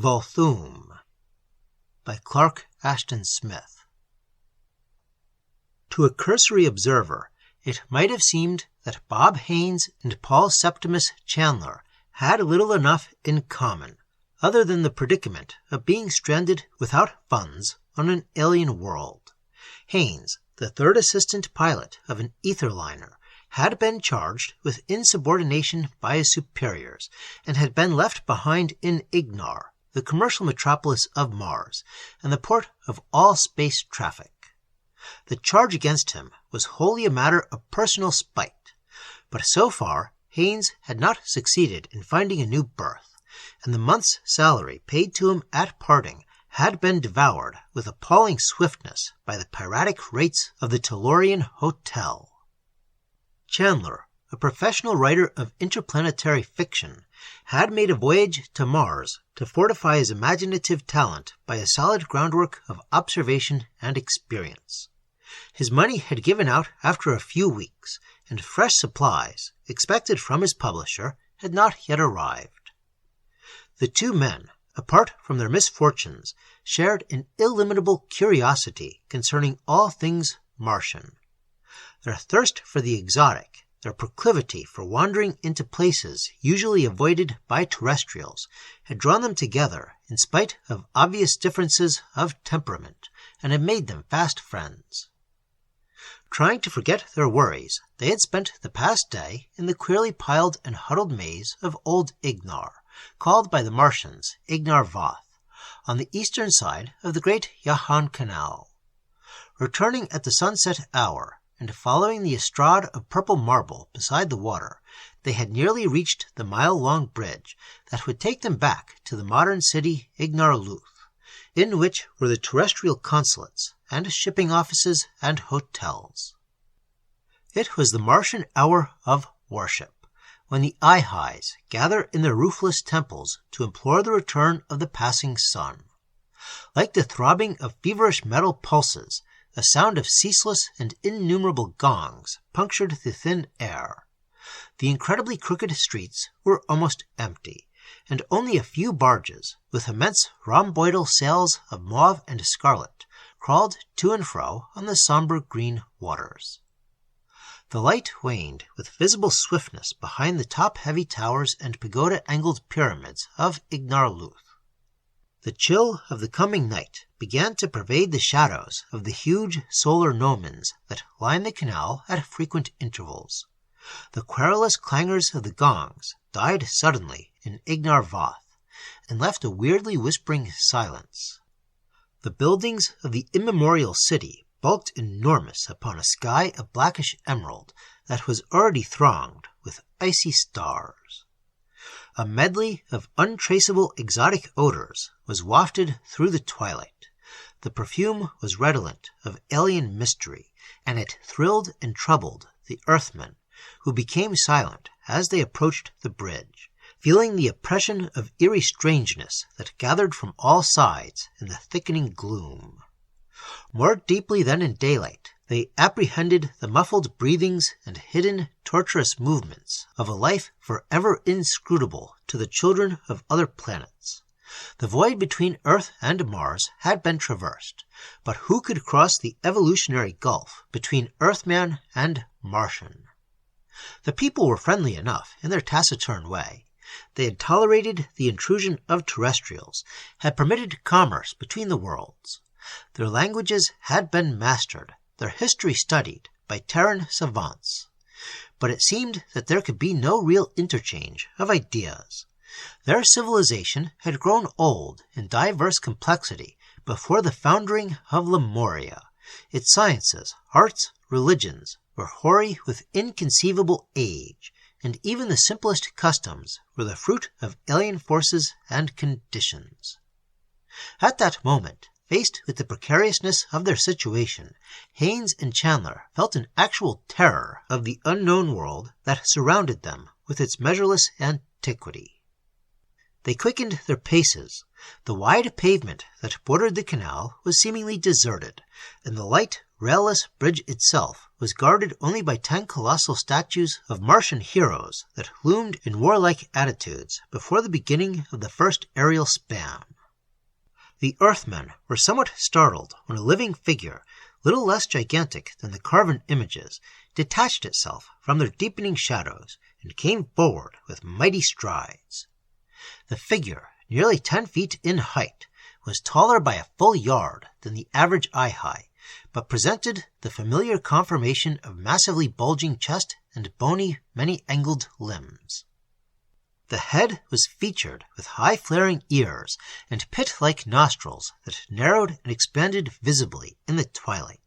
Vulthoom by Clark Ashton Smith. To a cursory observer, it might have seemed that Bob Haynes and Paul Septimus Chandler had little enough in common, other than the predicament of being stranded without funds on an alien world. Haynes, the third assistant pilot of an ether liner, had been charged with insubordination by his superiors and had been left behind in Ignar, the commercial metropolis of Mars and the port of all space traffic. The charge against him was wholly a matter of personal spite, but so far Haynes had not succeeded in finding a new berth, and the month's salary paid to him at parting had been devoured with appalling swiftness by the piratic rates of the Tellurian Hotel. Chandler, a professional writer of interplanetary fiction, had made a voyage to Mars to fortify his imaginative talent by a solid groundwork of observation and experience. His money had given out after a few weeks, and fresh supplies, expected from his publisher, had not yet arrived. The two men, apart from their misfortunes, shared an illimitable curiosity concerning all things Martian. Their thirst for the exotic, their proclivity for wandering into places usually avoided by terrestrials, had drawn them together in spite of obvious differences of temperament, and had made them fast friends. Trying to forget their worries, they had spent the past day in the queerly piled and huddled maze of old Ignar, called by the Martians Ignar-Vath, on the eastern side of the great Yahan Canal. Returning at the sunset hour, and following the estrade of purple marble beside the water, they had nearly reached the mile-long bridge that would take them back to the modern city Ignar-Luth, in which were the terrestrial consulates and shipping offices and hotels. It was the Martian hour of worship, when the Aaahs gather in their roofless temples to implore the return of the passing sun. Like the throbbing of feverish metal pulses, the sound of ceaseless and innumerable gongs punctured the thin air. The incredibly crooked streets were almost empty, and only a few barges, with immense rhomboidal sails of mauve and scarlet, crawled to and fro on the somber green waters. The light waned with visible swiftness behind the top-heavy towers and pagoda-angled pyramids of Ignar-Luth. The chill of the coming night began to pervade the shadows of the huge solar gnomons that line the canal at frequent intervals. The querulous clangors of the gongs died suddenly in Ignar-Vath, and left a weirdly whispering silence. The buildings of the immemorial city bulked enormous upon a sky of blackish emerald that was already thronged with icy stars. A medley of untraceable exotic odors was wafted through the twilight. The perfume was redolent of alien mystery, and it thrilled and troubled the Earthmen, who became silent as they approached the bridge, feeling the oppression of eerie strangeness that gathered from all sides in the thickening gloom. More deeply than in daylight, they apprehended the muffled breathings and hidden, torturous movements of a life forever inscrutable to the children of other planets. The void between Earth and Mars had been traversed, but who could cross the evolutionary gulf between Earthman and Martian? The people were friendly enough in their taciturn way. They had tolerated the intrusion of terrestrials, had permitted commerce between the worlds. Their languages had been mastered, their history studied by Terran savants. But it seemed that there could be no real interchange of ideas. Their civilization had grown old in diverse complexity before the foundering of Lemuria. Its sciences, arts, religions were hoary with inconceivable age, and even the simplest customs were the fruit of alien forces and conditions. At that moment, faced with the precariousness of their situation, Haynes and Chandler felt an actual terror of the unknown world that surrounded them with its measureless antiquity. They quickened their paces. The wide pavement that bordered the canal was seemingly deserted, and the light railless bridge itself was guarded only by 10 colossal statues of Martian heroes that loomed in warlike attitudes before the beginning of the first aerial span. The Earthmen were somewhat startled when a living figure, little less gigantic than the carven images, detached itself from their deepening shadows and came forward with mighty strides. The figure, nearly 10 feet in height, was taller by a full yard than the average eye, but presented the familiar conformation of massively bulging chest and bony, many-angled limbs. The head was featured with high flaring ears and pit-like nostrils that narrowed and expanded visibly in the twilight.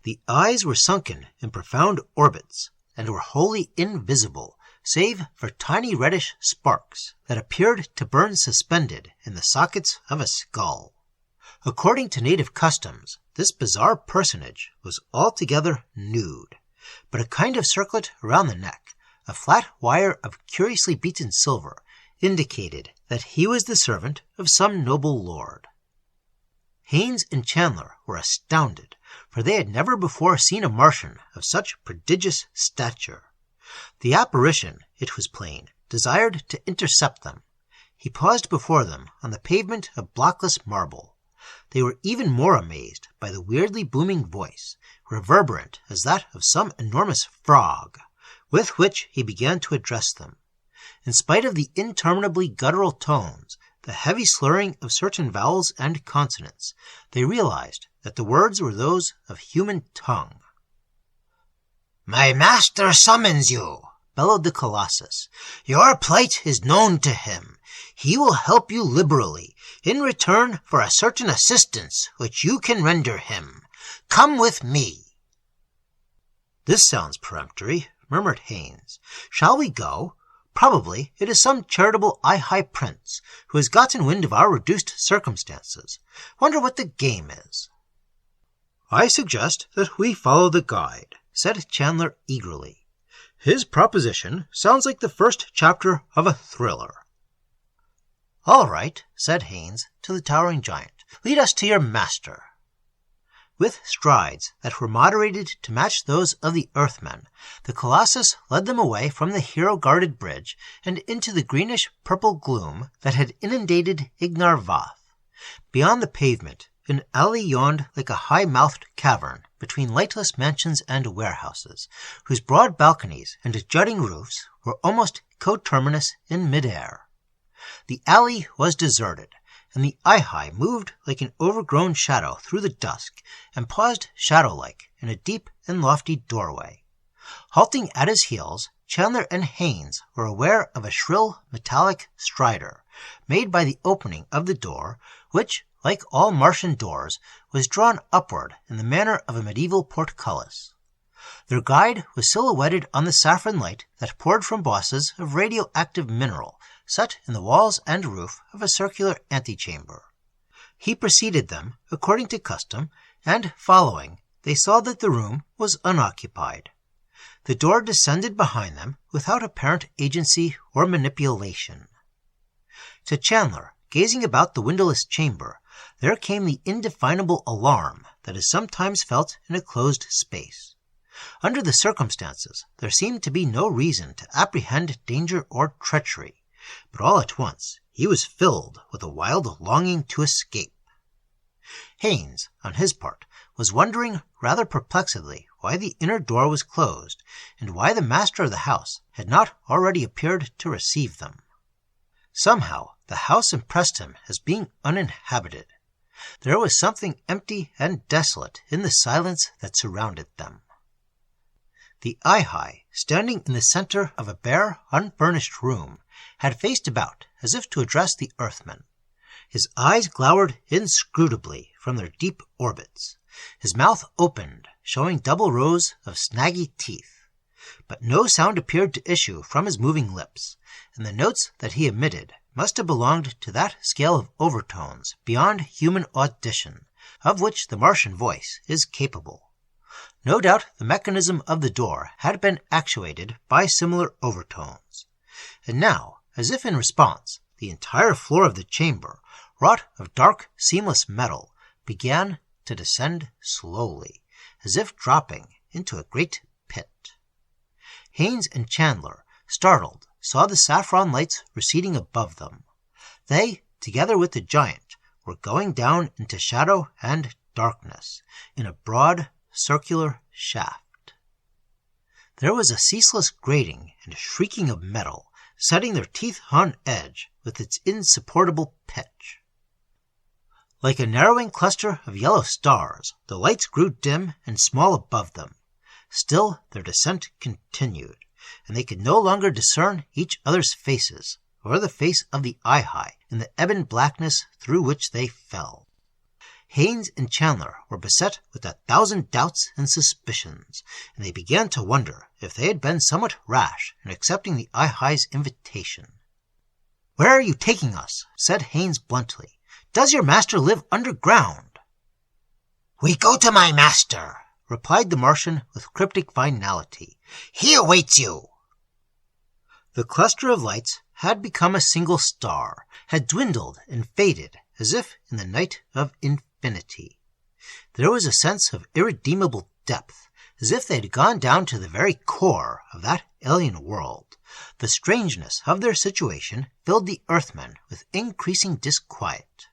The eyes were sunken in profound orbits and were wholly invisible, save for tiny reddish sparks that appeared to burn suspended in the sockets of a skull. According to native customs, this bizarre personage was altogether nude, but a kind of circlet around the neck, a flat wire of curiously beaten silver, indicated that he was the servant of some noble lord. Haynes and Chandler were astounded, for they had never before seen a Martian of such prodigious stature. The apparition, it was plain, desired to intercept them. He paused before them on the pavement of blockless marble. They were even more amazed by the weirdly booming voice, reverberant as that of some enormous frog, with which he began to address them. In spite of the interminably guttural tones, the heavy slurring of certain vowels and consonants, they realized that the words were those of human tongue. "My master summons you," bellowed the Colossus. "Your plight is known to him. He will help you liberally, in return for a certain assistance which you can render him. Come with me." "This sounds peremptory," murmured Haynes. "Shall we go? Probably it is some charitable high prince who has gotten wind of our reduced circumstances. Wonder what the game is." "I suggest that we follow the guide," said Chandler eagerly. "His proposition sounds like the first chapter of a thriller." "All right," said Haynes to the towering giant. "Lead us to your master." With strides that were moderated to match those of the Earthmen, the Colossus led them away from the hero-guarded bridge and into the greenish-purple gloom that had inundated Ignar-Vath. Beyond the pavement, an alley yawned like a high-mouthed cavern between lightless mansions and warehouses, whose broad balconies and jutting roofs were almost coterminous in mid-air. The alley was deserted, and the Aaah moved like an overgrown shadow through the dusk and paused shadow-like in a deep and lofty doorway. Halting at his heels, Chandler and Haynes were aware of a shrill metallic stridor made by the opening of the door, which, like all Martian doors, was drawn upward in the manner of a medieval portcullis. Their guide was silhouetted on the saffron light that poured from bosses of radioactive mineral set in the walls and roof of a circular antechamber. He preceded them, according to custom, and, following, they saw that the room was unoccupied. The door descended behind them without apparent agency or manipulation. To Chandler, gazing about the windowless chamber, there came the indefinable alarm that is sometimes felt in a closed space. Under the circumstances, there seemed to be no reason to apprehend danger or treachery, but all at once he was filled with a wild longing to escape. Haynes, on his part, was wondering rather perplexedly why the inner door was closed, and why the master of the house had not already appeared to receive them. Somehow the house impressed him as being uninhabited. There was something empty and desolate in the silence that surrounded them. The Aaah, standing in the center of a bare, unfurnished room, had faced about as if to address the Earthmen. His eyes glowered inscrutably from their deep orbits. His mouth opened, showing double rows of snaggy teeth. But no sound appeared to issue from his moving lips, and the notes that he emitted must have belonged to that scale of overtones beyond human audition, of which the Martian voice is capable. No doubt the mechanism of the door had been actuated by similar overtones. And now, as if in response, the entire floor of the chamber, wrought of dark, seamless metal, began to descend slowly, as if dropping into a great pit. Haines and Chandler, startled, saw the saffron lights receding above them. They, together with the giant, were going down into shadow and darkness in a broad, circular shaft. There was a ceaseless grating and shrieking of metal, setting their teeth on edge with its insupportable pitch. Like a narrowing cluster of yellow stars, the lights grew dim and small above them. Still their descent continued, and they could no longer discern each other's faces, or the face of the Aaah in the ebon blackness through which they fell. Haines and Chandler were beset with 1,000 doubts and suspicions, and they began to wonder if they had been somewhat rash in accepting the Aah's invitation. "Where are you taking us?" said Haines bluntly. "Does your master live underground?" "We go to my master," replied the Martian with cryptic finality. "He awaits you." The cluster of lights had become a single star, had dwindled and faded as if in the night of infinity. There was a sense of irredeemable depth, as if they had gone down to the very core of that alien world. The strangeness of their situation filled the Earthmen with increasing disquiet.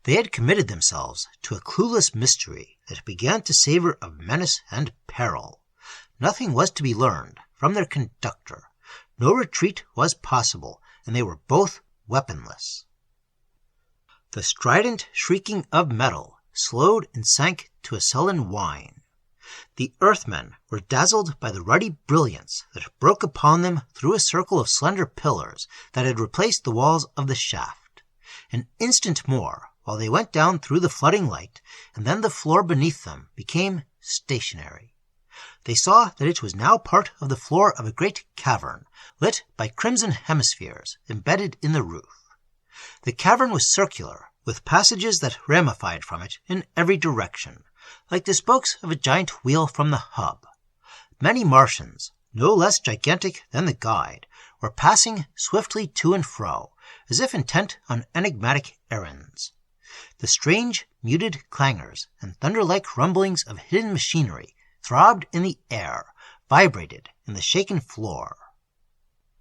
They had committed themselves to a clueless mystery that began to savor of menace and peril. Nothing was to be learned from their conductor. No retreat was possible, and they were both weaponless. The strident shrieking of metal slowed and sank to a sullen whine. The Earthmen were dazzled by the ruddy brilliance that broke upon them through a circle of slender pillars that had replaced the walls of the shaft. An instant more, while they went down through the flooding light, and then the floor beneath them became stationary. They saw that it was now part of the floor of a great cavern, lit by crimson hemispheres embedded in the roof. The cavern was circular, with passages that ramified from it in every direction, like the spokes of a giant wheel from the hub. Many Martians, no less gigantic than the guide, were passing swiftly to and fro, as if intent on enigmatic errands. The strange, muted clangors and thunder-like rumblings of hidden machinery throbbed in the air, vibrated in the shaken floor.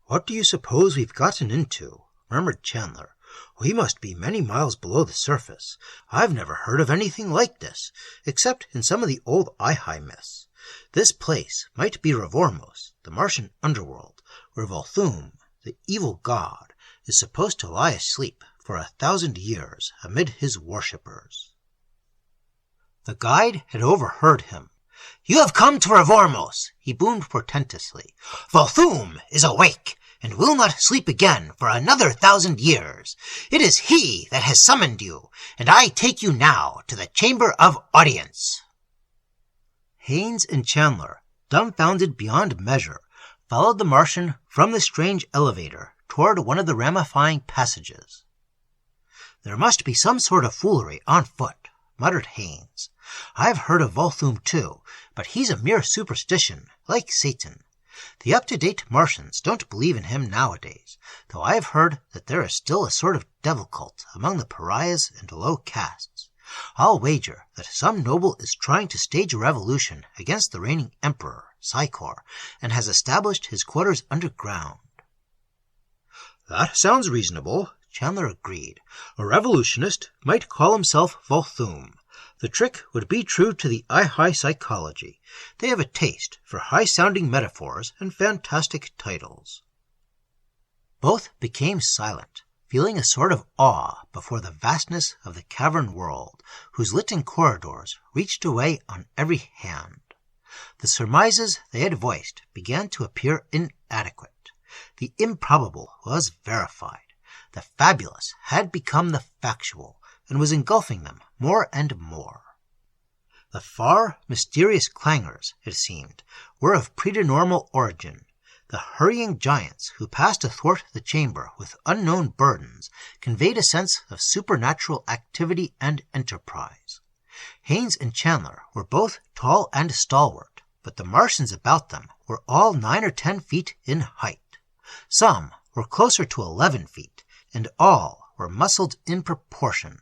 "What do you suppose we've gotten into?" murmured Chandler. "We must be many miles below the surface. I've never heard of anything like this, except in some of the old Aaah myths. This place might be Ravormos, the Martian underworld, where Vulthoom, the evil god, is supposed to lie asleep for 1,000 years amid his worshippers." The guide had overheard him. "You have come to Ravormos," he boomed portentously. "Vulthoom is awake, and will not sleep again for another 1,000 years. It is he that has summoned you, and I take you now to the Chamber of Audience." Haines and Chandler, dumbfounded beyond measure, followed the Martian from the strange elevator toward one of the ramifying passages. "There must be some sort of foolery on foot," muttered Haines. "I've heard of Vulthoom too, but he's a mere superstition, like Satan. The up-to-date Martians don't believe in him nowadays, though I have heard that there is still a sort of devil cult among the pariahs and low castes. I'll wager that some noble is trying to stage a revolution against the reigning emperor, Psychor, and has established his quarters underground." "That sounds reasonable," Chandler agreed. "A revolutionist might call himself Vulthoom. The trick would be true to the Aaah psychology. They have a taste for high-sounding metaphors and fantastic titles." Both became silent, feeling a sort of awe before the vastness of the cavern world, whose lit corridors reached away on every hand. The surmises they had voiced began to appear inadequate. The improbable was verified. The fabulous had become the factual, and was engulfing them more and more. The far, mysterious clangors, it seemed, were of preternormal origin. The hurrying giants who passed athwart the chamber with unknown burdens conveyed a sense of supernatural activity and enterprise. Haines and Chandler were both tall and stalwart, but the Martians about them were all 9 or 10 feet in height. Some were closer to 11 feet, and all were muscled in proportion.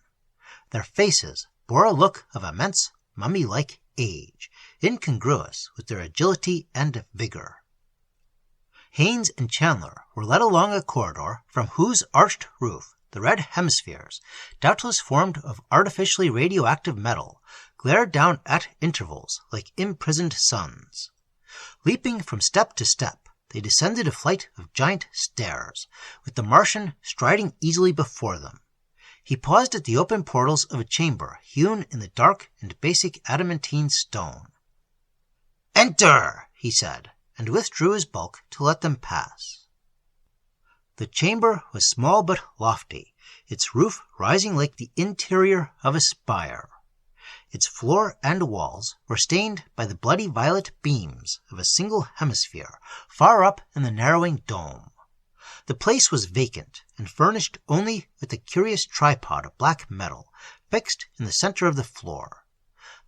Their faces bore a look of immense, mummy-like age, incongruous with their agility and vigor. Haines and Chandler were led along a corridor from whose arched roof the red hemispheres, doubtless formed of artificially radioactive metal, glared down at intervals like imprisoned suns. Leaping from step to step, they descended a flight of giant stairs, with the Martian striding easily before them. He paused at the open portals of a chamber hewn in the dark and basic adamantine stone. "Enter," he said, and withdrew his bulk to let them pass. The chamber was small but lofty, its roof rising like the interior of a spire. Its floor and walls were stained by the bloody violet beams of a single hemisphere far up in the narrowing dome. The place was vacant and furnished only with a curious tripod of black metal fixed in the center of the floor.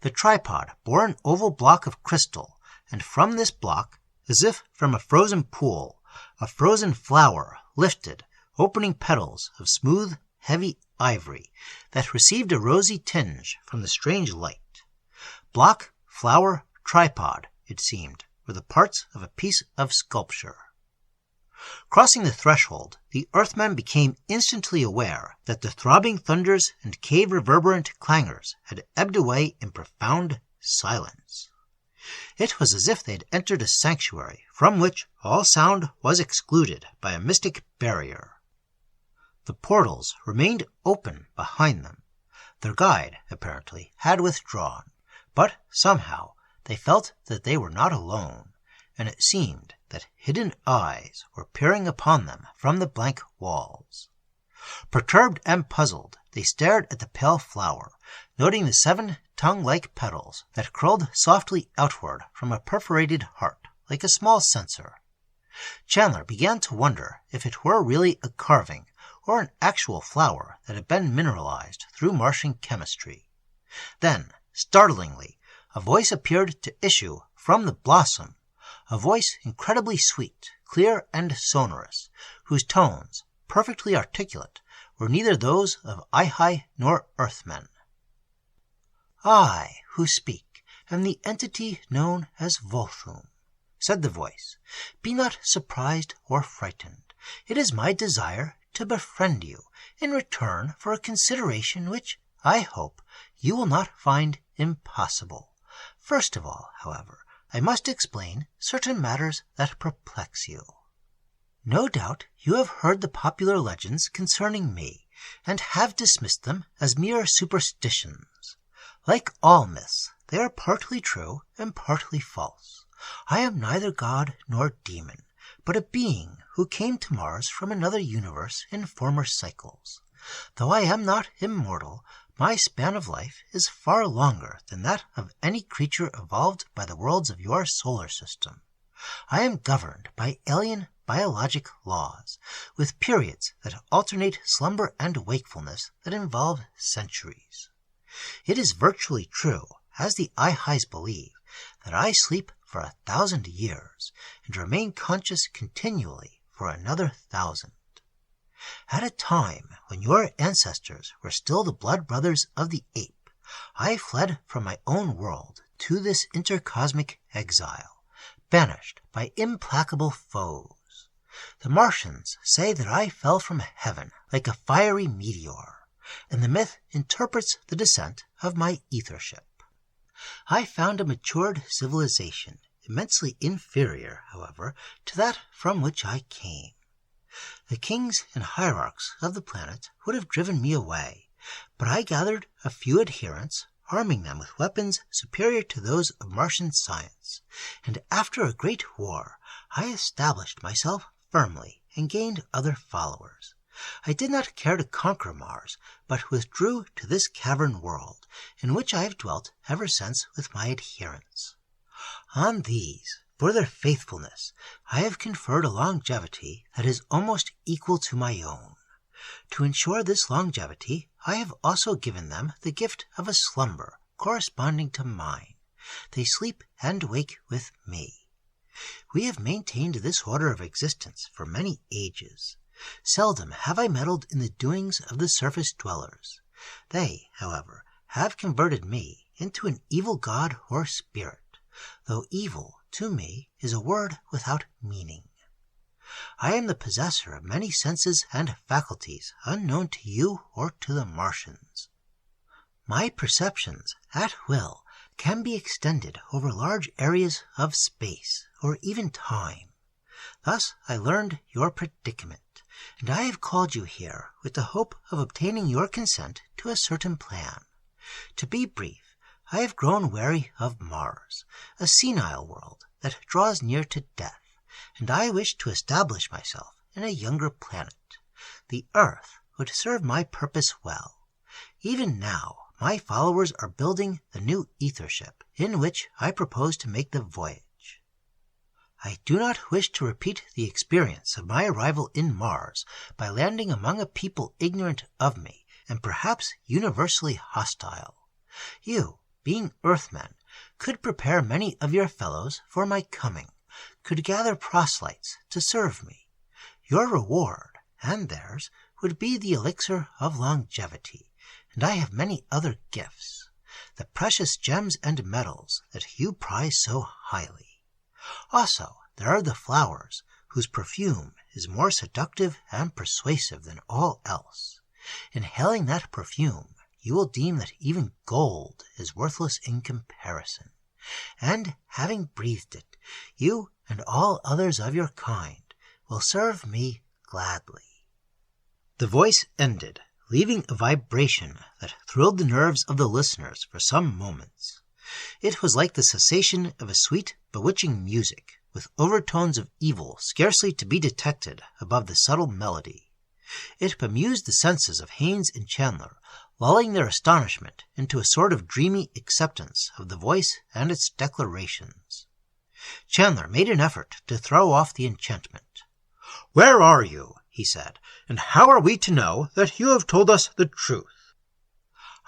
The tripod bore an oval block of crystal, and from this block, as if from a frozen pool, a frozen flower lifted, opening petals of smooth, heavy ivory that received a rosy tinge from the strange light. Block, flower, tripod, it seemed, were the parts of a piece of sculpture. Crossing the threshold, the Earthmen became instantly aware that the throbbing thunders and cave reverberant clangors had ebbed away in profound silence. It was as if they had entered a sanctuary from which all sound was excluded by a mystic barrier. The portals remained open behind them. Their guide, apparently, had withdrawn, but somehow they felt that they were not alone, and it seemed that hidden eyes were peering upon them from the blank walls. Perturbed and puzzled, they stared at the pale flower, noting the 7 tongue-like petals that curled softly outward from a perforated heart, like a small censer. Chandler began to wonder if it were really a carving or an actual flower that had been mineralized through Martian chemistry. Then, startlingly, a voice appeared to issue from the blossom, a voice incredibly sweet, clear, and sonorous, whose tones, perfectly articulate, were neither those of Aaah nor Earthmen. "I, who speak, am the entity known as Vulthoom," said the voice. "Be not surprised or frightened. It is my desire to befriend you in return for a consideration which, I hope, you will not find impossible. First of all, however, I must explain certain matters that perplex you. No doubt you have heard the popular legends concerning me, and have dismissed them as mere superstitions. Like all myths, they are partly true and partly false. I am neither god nor demon, but a being who came to Mars from another universe in former cycles. Though I am not immortal, my span of life is far longer than that of any creature evolved by the worlds of your solar system. I am governed by alien biologic laws, with periods that alternate slumber and wakefulness that involve centuries. It is virtually true, as the Aahais believe, that I sleep for 1,000 years and remain conscious continually for another 1,000. At a time when your ancestors were still the blood brothers of the ape, I fled from my own world to this intercosmic exile, banished by implacable foes. The Martians say that I fell from heaven like a fiery meteor, and the myth interprets the descent of my ether ship. I found a matured civilization, immensely inferior, however, to that from which I came. The kings and hierarchs of the planet would have driven me away, but I gathered a few adherents, arming them with weapons superior to those of Martian science, and after a great war, I established myself firmly and gained other followers. I did not care to conquer Mars, but withdrew to this cavern world, in which I have dwelt ever since with my adherents. On these, for their faithfulness, I have conferred a longevity that is almost equal to my own. To ensure this longevity, I have also given them the gift of a slumber corresponding to mine. They sleep and wake with me. We have maintained this order of existence for many ages. Seldom have I meddled in the doings of the surface dwellers. They, however, have converted me into an evil god or spirit, though evil, to me, is a word without meaning. I am the possessor of many senses and faculties unknown to you or to the Martians. My perceptions, at will, can be extended over large areas of space or even time. Thus I learned your predicament, and I have called you here with the hope of obtaining your consent to a certain plan. To be brief, I have grown weary of Mars, a senile world that draws near to death, and I wish to establish myself in a younger planet. The Earth would serve my purpose well. Even now, my followers are building the new ether ship in which I propose to make the voyage. I do not wish to repeat the experience of my arrival in Mars by landing among a people ignorant of me and perhaps universally hostile. You, being Earthmen, could prepare many of your fellows for my coming, could gather proselytes to serve me. Your reward, and theirs, would be the elixir of longevity, and I have many other gifts, the precious gems and metals that you prize so highly. Also, there are the flowers, whose perfume is more seductive and persuasive than all else. Inhaling that perfume, you will deem that even gold is worthless in comparison, and having breathed it, you and all others of your kind will serve me gladly. The voice ended, leaving a vibration that thrilled the nerves of the listeners for some moments. It was like the cessation of a sweet, bewitching music, with overtones of evil scarcely to be detected above the subtle melody. It bemused the senses of Haynes and Chandler, lulling their astonishment into a sort of dreamy acceptance of the voice and its declarations. Chandler made an effort to throw off the enchantment. "Where are you?" he said, "and how are we to know that you have told us the truth?"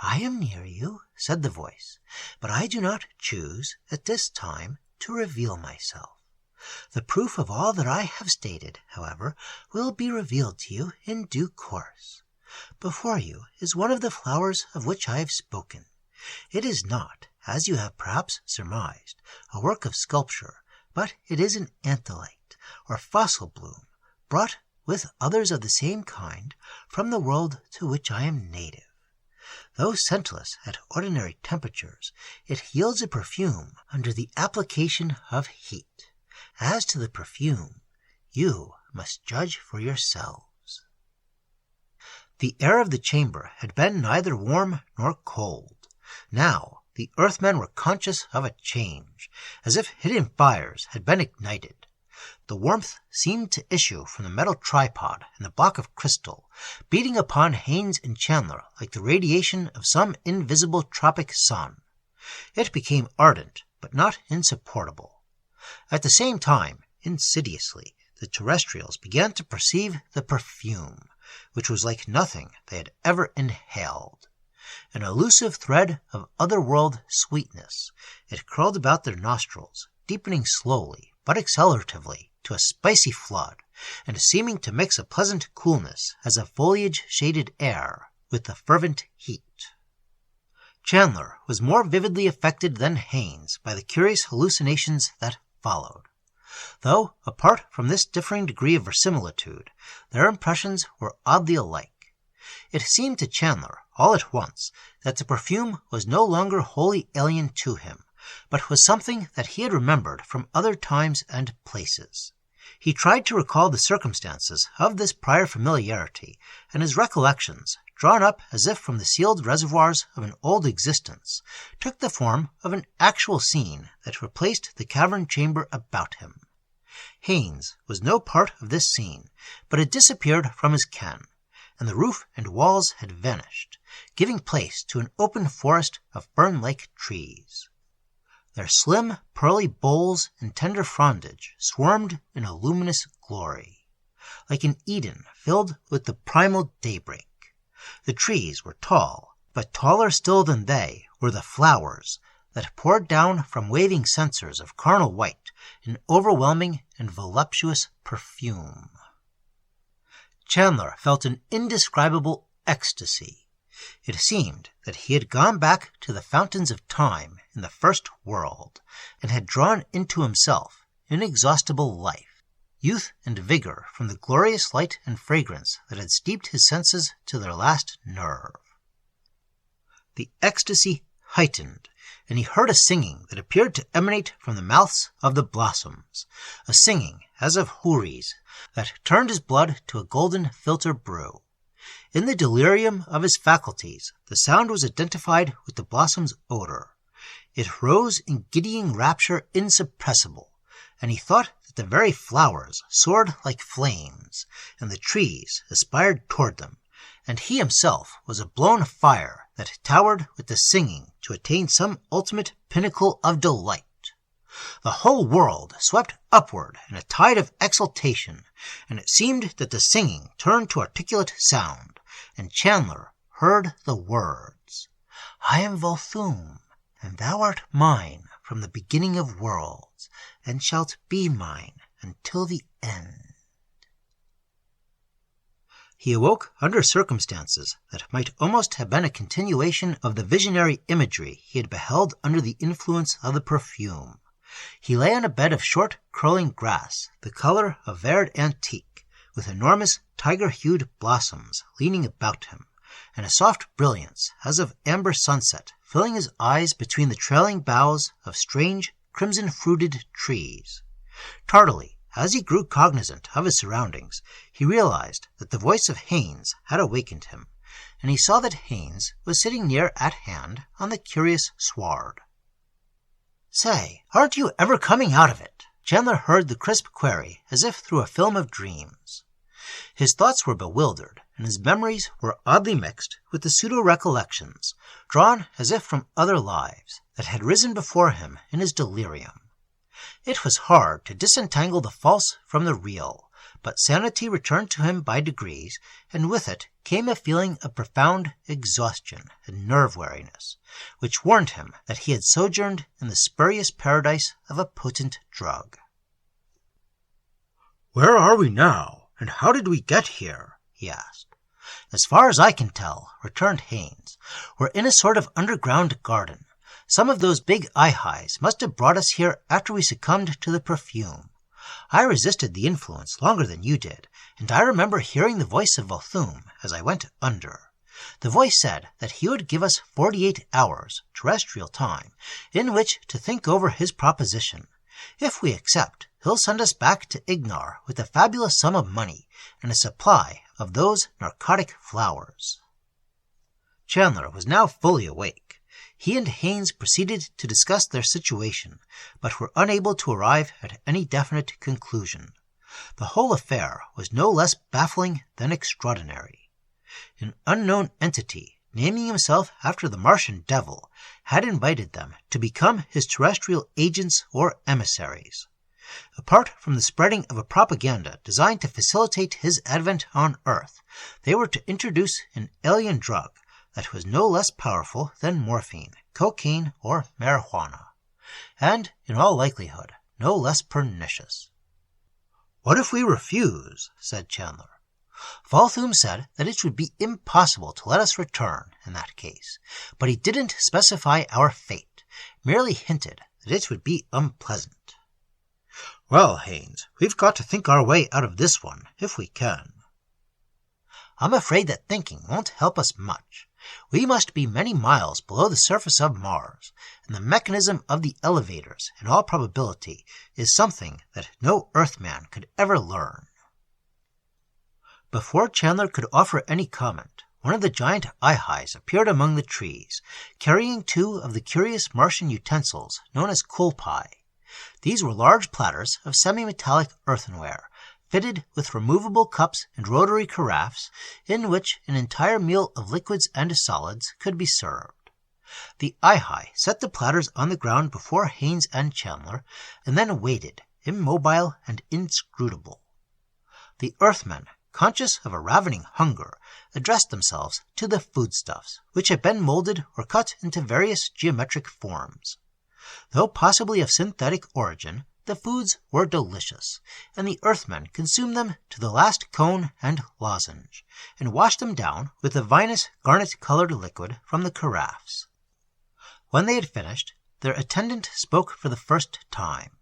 "I am near you," said the voice, "but I do not choose, at this time, to reveal myself. The proof of all that I have stated, however, will be revealed to you in due course. Before you is one of the flowers of which I have spoken. It is not, as you have perhaps surmised, a work of sculpture, but it is an antholite, or fossil bloom, brought, with others of the same kind, from the world to which I am native. Though scentless at ordinary temperatures, it yields a perfume under the application of heat. As to the perfume, you must judge for yourselves." The air of the chamber had been neither warm nor cold. Now the Earthmen were conscious of a change, as if hidden fires had been ignited. The warmth seemed to issue from the metal tripod and the block of crystal, beating upon Haynes and Chandler like the radiation of some invisible tropic sun. It became ardent, but not insupportable. At the same time, insidiously, the terrestrials began to perceive the perfume, which was like nothing they had ever inhaled. An elusive thread of otherworld sweetness, it curled about their nostrils, deepening slowly but acceleratively to a spicy flood, and seeming to mix a pleasant coolness as of foliage-shaded air with the fervent heat. Chandler was more vividly affected than Haynes by the curious hallucinations that followed. Though, apart from this differing degree of verisimilitude, their impressions were oddly alike. It seemed to Chandler, all at once, that the perfume was no longer wholly alien to him, but was something that he had remembered from other times and places. He tried to recall the circumstances of this prior familiarity, and his recollections, drawn up as if from the sealed reservoirs of an old existence, took the form of an actual scene that replaced the cavern chamber about him. Haynes was no part of this scene, but had disappeared from his ken, and the roof and walls had vanished, giving place to an open forest of fern-like trees. Their slim, pearly boles and tender frondage swarmed in a luminous glory, like an Eden filled with the primal daybreak. The trees were tall, but taller still than they were the flowers that poured down from waving censers of carnal white in overwhelming and voluptuous perfume. Chandler felt an indescribable ecstasy. It seemed that he had gone back to the fountains of time in the first world, and had drawn into himself inexhaustible life, youth and vigor from the glorious light and fragrance that had steeped his senses to their last nerve. The ecstasy heightened, and he heard a singing that appeared to emanate from the mouths of the blossoms, a singing as of houris that turned his blood to a golden filter brew. In the delirium of his faculties, the sound was identified with the blossom's odor. It rose in giddying rapture insuppressible, and he thought that the very flowers soared like flames, and the trees aspired toward them, and he himself was a blown fire that towered with the singing to attain some ultimate pinnacle of delight. The whole world swept upward in a tide of exultation, and it seemed that the singing turned to articulate sound, and Chandler heard the words, "I am Vulthoom, and thou art mine from the beginning of worlds, and shalt be mine until the end." He awoke under circumstances that might almost have been a continuation of the visionary imagery he had beheld under the influence of the perfume. He lay on a bed of short, curling grass, the color of verd antique, with enormous tiger-hued blossoms leaning about him, and a soft brilliance as of amber sunset filling his eyes between the trailing boughs of strange, crimson-fruited trees. Tardily, as he grew cognizant of his surroundings, he realized that the voice of Haines had awakened him, and he saw that Haines was sitting near at hand on the curious sward. "Say, aren't you ever coming out of it?" Chandler heard the crisp query as if through a film of dreams. His thoughts were bewildered, and his memories were oddly mixed with the pseudo-recollections, drawn as if from other lives, that had risen before him in his delirium. It was hard to disentangle the false from the real, but sanity returned to him by degrees, and with it came a feeling of profound exhaustion and nerve-weariness, which warned him that he had sojourned in the spurious paradise of a potent drug. "Where are we now, and how did we get here?" he asked. "As far as I can tell," returned Haines, "we're in a sort of underground garden. Some of those big Aahhis must have brought us here after we succumbed to the perfume. I resisted the influence longer than you did, and I remember hearing the voice of Vulthoom as I went under. The voice said that he would give us 48 hours, terrestrial time, in which to think over his proposition. If we accept, he'll send us back to Ignar with a fabulous sum of money and a supply of those narcotic flowers." Chandler was now fully awake. He and Haines proceeded to discuss their situation, but were unable to arrive at any definite conclusion. The whole affair was no less baffling than extraordinary. An unknown entity, naming himself after the Martian devil, had invited them to become his terrestrial agents or emissaries. Apart from the spreading of a propaganda designed to facilitate his advent on Earth, they were to introduce an alien drug that was no less powerful than morphine, cocaine, or marijuana, and, in all likelihood, no less pernicious. "What if we refuse?" said Chandler. "Vulthoom said that it would be impossible to let us return in that case, but he didn't specify our fate, merely hinted that it would be unpleasant." "Well, Haines, we've got to think our way out of this one, if we can." "I'm afraid that thinking won't help us much. We must be many miles below the surface of Mars, and the mechanism of the elevators, in all probability, is something that no Earthman could ever learn." Before Chandler could offer any comment, one of the giant Aahhis appeared among the trees, carrying 2 of the curious Martian utensils known as kulpai. These were large platters of semi-metallic earthenware, fitted with removable cups and rotary carafes, in which an entire meal of liquids and solids could be served. The Aahhai set the platters on the ground before Haines and Chandler, and then waited, immobile and inscrutable. The Earthmen, conscious of a ravening hunger, addressed themselves to the foodstuffs, which had been molded or cut into various geometric forms. Though possibly of synthetic origin, the foods were delicious, and the Earthmen consumed them to the last cone and lozenge, and washed them down with the vinous garnet-colored liquid from the carafes. When they had finished, their attendant spoke for the first time.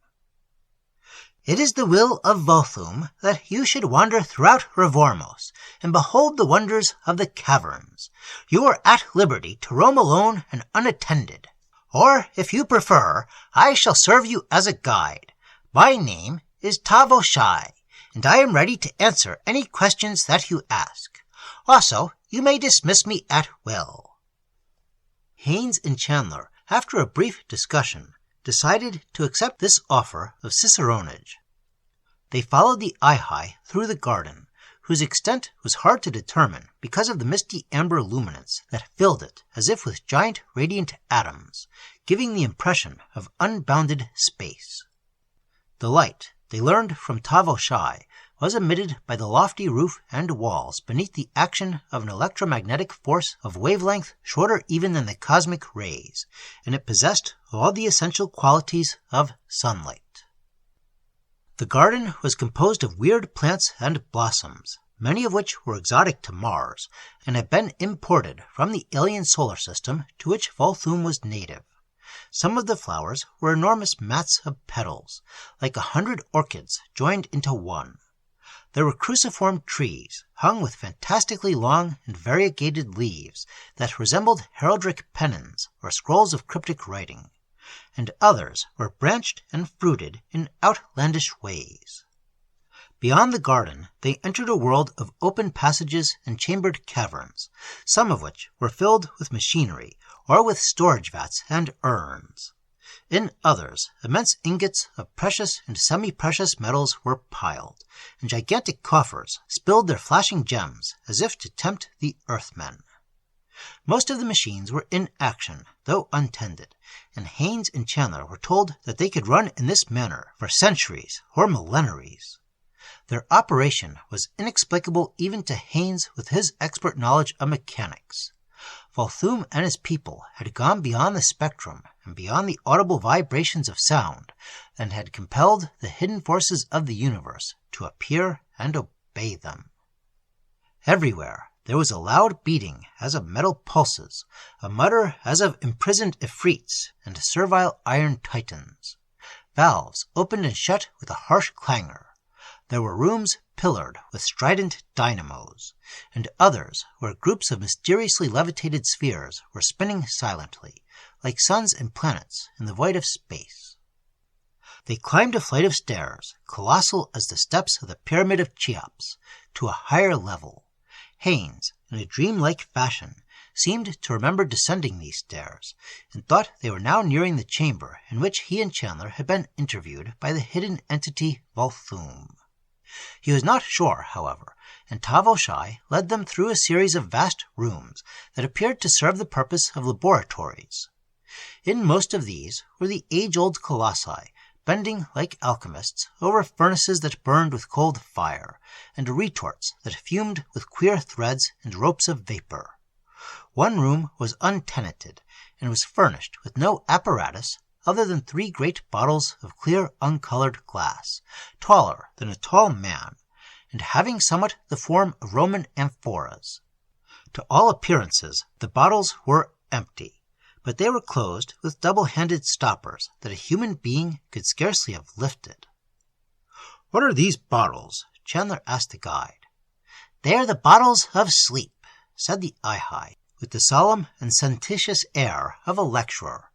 "It is the will of Vulthoom that you should wander throughout Ravormos and behold the wonders of the caverns. You are at liberty to roam alone and unattended. Or, if you prefer, I shall serve you as a guide. My name is Ta-Vho-Shai, and I am ready to answer any questions that you ask. Also, you may dismiss me at will." Haynes and Chandler, after a brief discussion, decided to accept this offer of ciceronage. They followed the Aaah through the garden, whose extent was hard to determine because of the misty amber luminance that filled it as if with giant radiant atoms, giving the impression of unbounded space. The light, they learned from Ta-Vho-Shai, was emitted by the lofty roof and walls beneath the action of an electromagnetic force of wavelength shorter even than the cosmic rays, and it possessed all the essential qualities of sunlight. The garden was composed of weird plants and blossoms, many of which were exotic to Mars, and had been imported from the alien solar system to which Vulthoom was native. Some of the flowers were enormous mats of petals, like 100 orchids joined into one. There were cruciform trees, hung with fantastically long and variegated leaves that resembled heraldic pennons or scrolls of cryptic writing, and others were branched and fruited in outlandish ways. Beyond the garden they entered a world of open passages and chambered caverns, some of which were filled with machinery or with storage vats and urns. In others, immense ingots of precious and semi-precious metals were piled, and gigantic coffers spilled their flashing gems as if to tempt the Earthmen. Most of the machines were in action, though untended, and Haynes and Chandler were told that they could run in this manner for centuries or millenaries. Their operation was inexplicable even to Haynes with his expert knowledge of mechanics. Vulthoom and his people had gone beyond the spectrum and beyond the audible vibrations of sound, and had compelled the hidden forces of the universe to appear and obey them. Everywhere there was a loud beating as of metal pulses, a mutter as of imprisoned ifrits and servile iron titans. Valves opened and shut with a harsh clangor. There were rooms pillared with strident dynamos, and others where groups of mysteriously levitated spheres were spinning silently, like suns and planets in the void of space. They climbed a flight of stairs, colossal as the steps of the Pyramid of Cheops, to a higher level. Haynes, in a dreamlike fashion, seemed to remember descending these stairs, and thought they were now nearing the chamber in which he and Chandler had been interviewed by the hidden entity Vulthoom. He was not sure, however, and Ta-Vho-Shai led them through a series of vast rooms that appeared to serve the purpose of laboratories. In most of these were the age-old colossi, bending like alchemists over furnaces that burned with cold fire, and retorts that fumed with queer threads and ropes of vapor. One room was untenanted, and was furnished with no apparatus other than 3 great bottles of clear uncolored glass, taller than a tall man, and having somewhat the form of Roman amphoras. To all appearances the bottles were empty, but they were closed with double-handed stoppers that a human being could scarcely have lifted. "What are these bottles?" Chandler asked the guide. "They are the bottles of sleep," said the Aaah, with the solemn and sententious air of a lecturer.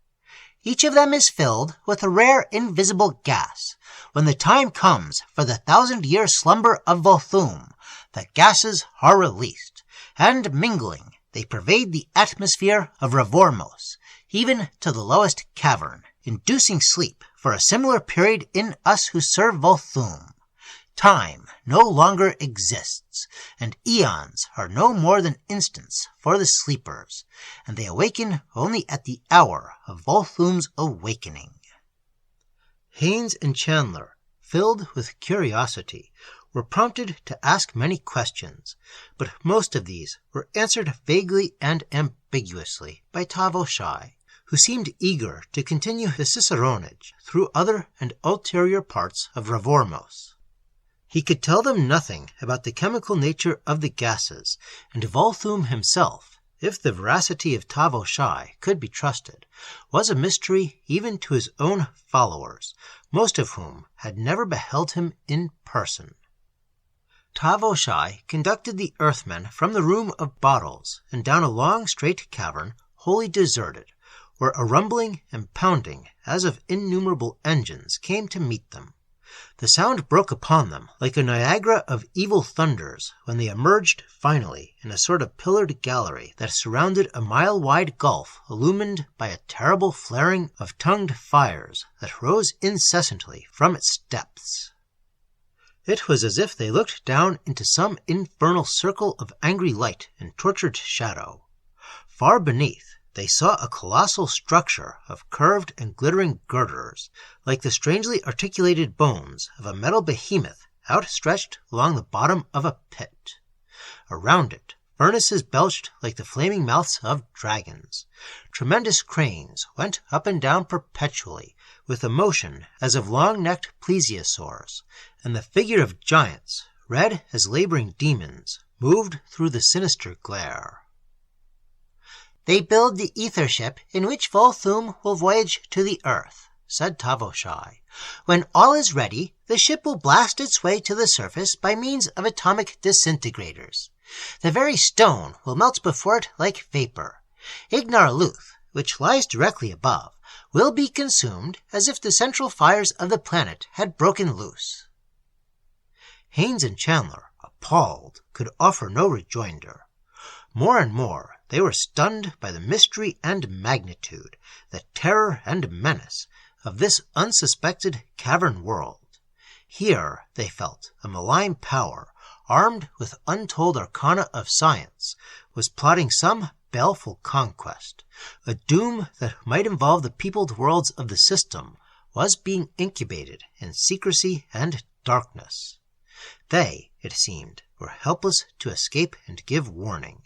"Each of them is filled with a rare invisible gas. When the time comes for the 1,000-year slumber of Vulthoom, the gases are released, and mingling, they pervade the atmosphere of Ravormos, even to the lowest cavern, inducing sleep for a similar period in us who serve Vulthoom. Time no longer exists, and eons are no more than instants for the sleepers, and they awaken only at the hour of Vulthoom's awakening." Haynes and Chandler, filled with curiosity, were prompted to ask many questions, but most of these were answered vaguely and ambiguously by Ta-Vho-Shai, who seemed eager to continue his ciceronage through other and ulterior parts of Ravormos. He could tell them nothing about the chemical nature of the gases, and Vulthoom himself, if the veracity of Ta-Vho-Shai could be trusted, was a mystery even to his own followers, most of whom had never beheld him in person. Ta-Vho-Shai conducted the Earthmen from the room of bottles and down a long straight cavern, wholly deserted, where a rumbling and pounding as of innumerable engines came to meet them. The sound broke upon them like a Niagara of evil thunders when they emerged finally in a sort of pillared gallery that surrounded a mile-wide gulf illumined by a terrible flaring of tongued fires that rose incessantly from its depths. It was as if they looked down into some infernal circle of angry light and tortured shadow. Far beneath, they saw a colossal structure of curved and glittering girders, like the strangely articulated bones of a metal behemoth outstretched along the bottom of a pit. Around it, furnaces belched like the flaming mouths of dragons. Tremendous cranes went up and down perpetually, with a motion as of long-necked plesiosaurs, and the figure of giants, red as laboring demons, moved through the sinister glare. "They build the ether ship in which Vulthoom will voyage to the earth," said Ta-Vho-Shai. "When all is ready, the ship will blast its way to the surface by means of atomic disintegrators. The very stone will melt before it like vapor. Ignar-Luth, which lies directly above, will be consumed as if the central fires of the planet had broken loose." Haynes and Chandler, appalled, could offer no rejoinder. More and more they were stunned by the mystery and magnitude, the terror and menace of this unsuspected cavern world. Here, they felt, a malign power, armed with untold arcana of science, was plotting some baleful conquest. A doom that might involve the peopled worlds of the system was being incubated in secrecy and darkness. They, it seemed, were helpless to escape and give warning,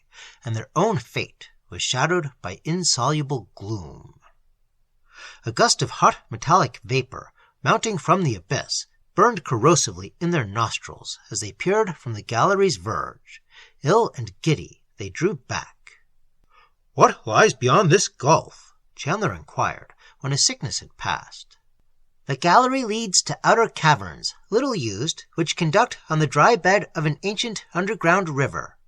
and their own fate was shadowed by insoluble gloom. A gust of hot metallic vapor, mounting from the abyss, burned corrosively in their nostrils as they peered from the gallery's verge. Ill and giddy, they drew back. "What lies beyond this gulf?" Chandler inquired, when his sickness had passed. "The gallery leads to outer caverns, little used, which conduct on the dry bed of an ancient underground river.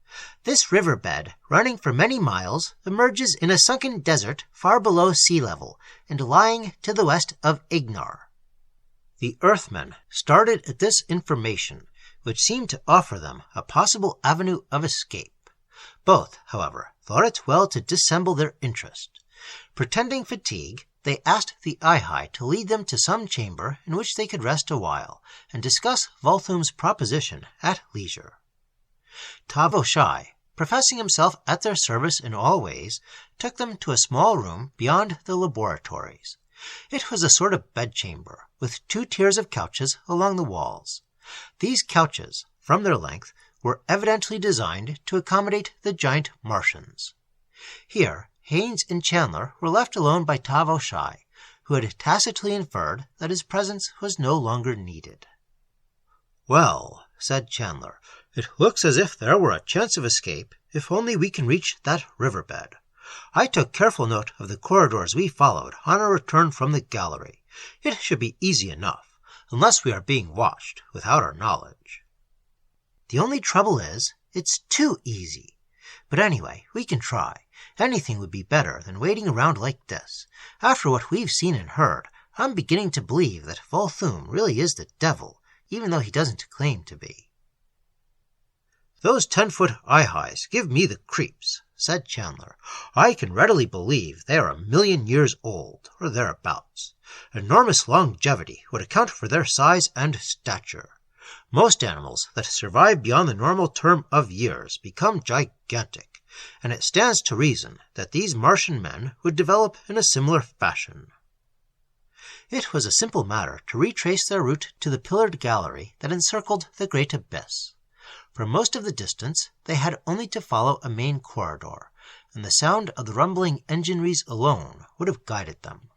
This riverbed, running for many miles, emerges in a sunken desert far below sea level and lying to the west of Ignar." The Earthmen started at this information, which seemed to offer them a possible avenue of escape. Both, however, thought it well to dissemble their interest. Pretending fatigue, they asked the Aaah to lead them to some chamber in which they could rest a while and discuss Vulthoom's proposition at leisure. Ta-Vho-Shai, professing himself at their service in all ways, took them to a small room beyond the laboratories. It was a sort of bedchamber, with 2 tiers of couches along the walls. These couches, from their length, were evidently designed to accommodate the giant Martians. Here, Haynes and Chandler were left alone by Ta-Vho-Shai, who had tacitly inferred that his presence was no longer needed. "Well," said Chandler, "it looks as if there were a chance of escape, if only we can reach that riverbed. I took careful note of the corridors we followed on our return from the gallery. It should be easy enough, unless we are being watched without our knowledge." "The only trouble is, it's too easy. But anyway, we can try. Anything would be better than waiting around like this. After what we've seen and heard, I'm beginning to believe that Vulthoom really is the devil, even though he doesn't claim to be." "Those 10-foot Aahs give me the creeps," said Chandler. "I can readily believe they are 1,000,000 years old, or thereabouts. Enormous longevity would account for their size and stature. Most animals that survive beyond the normal term of years become gigantic, and it stands to reason that these Martian men would develop in a similar fashion." It was a simple matter to retrace their route to the pillared gallery that encircled the great abyss. For most of the distance they had only to follow a main corridor, and the sound of the rumbling engineries alone would have guided them.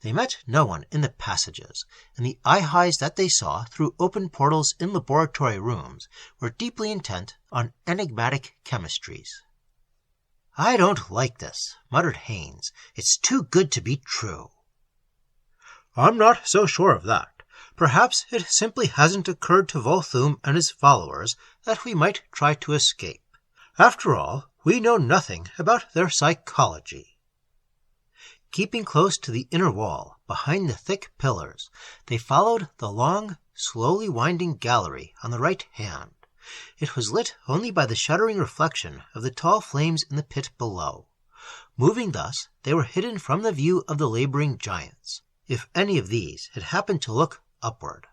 They met no one in the passages, and the eyes that they saw through open portals in laboratory rooms were deeply intent on enigmatic chemistries. "I don't like this," muttered Haines. "It's too good to be true." "I'm not so sure of that. Perhaps it simply hasn't occurred to Vulthoom and his followers that we might try to escape. After all, we know nothing about their psychology." Keeping close to the inner wall, behind the thick pillars, they followed the long, slowly winding gallery on the right hand. It was lit only by the shuddering reflection of the tall flames in the pit below. Moving thus, they were hidden from the view of the laboring giants, if any of these had happened to look upward.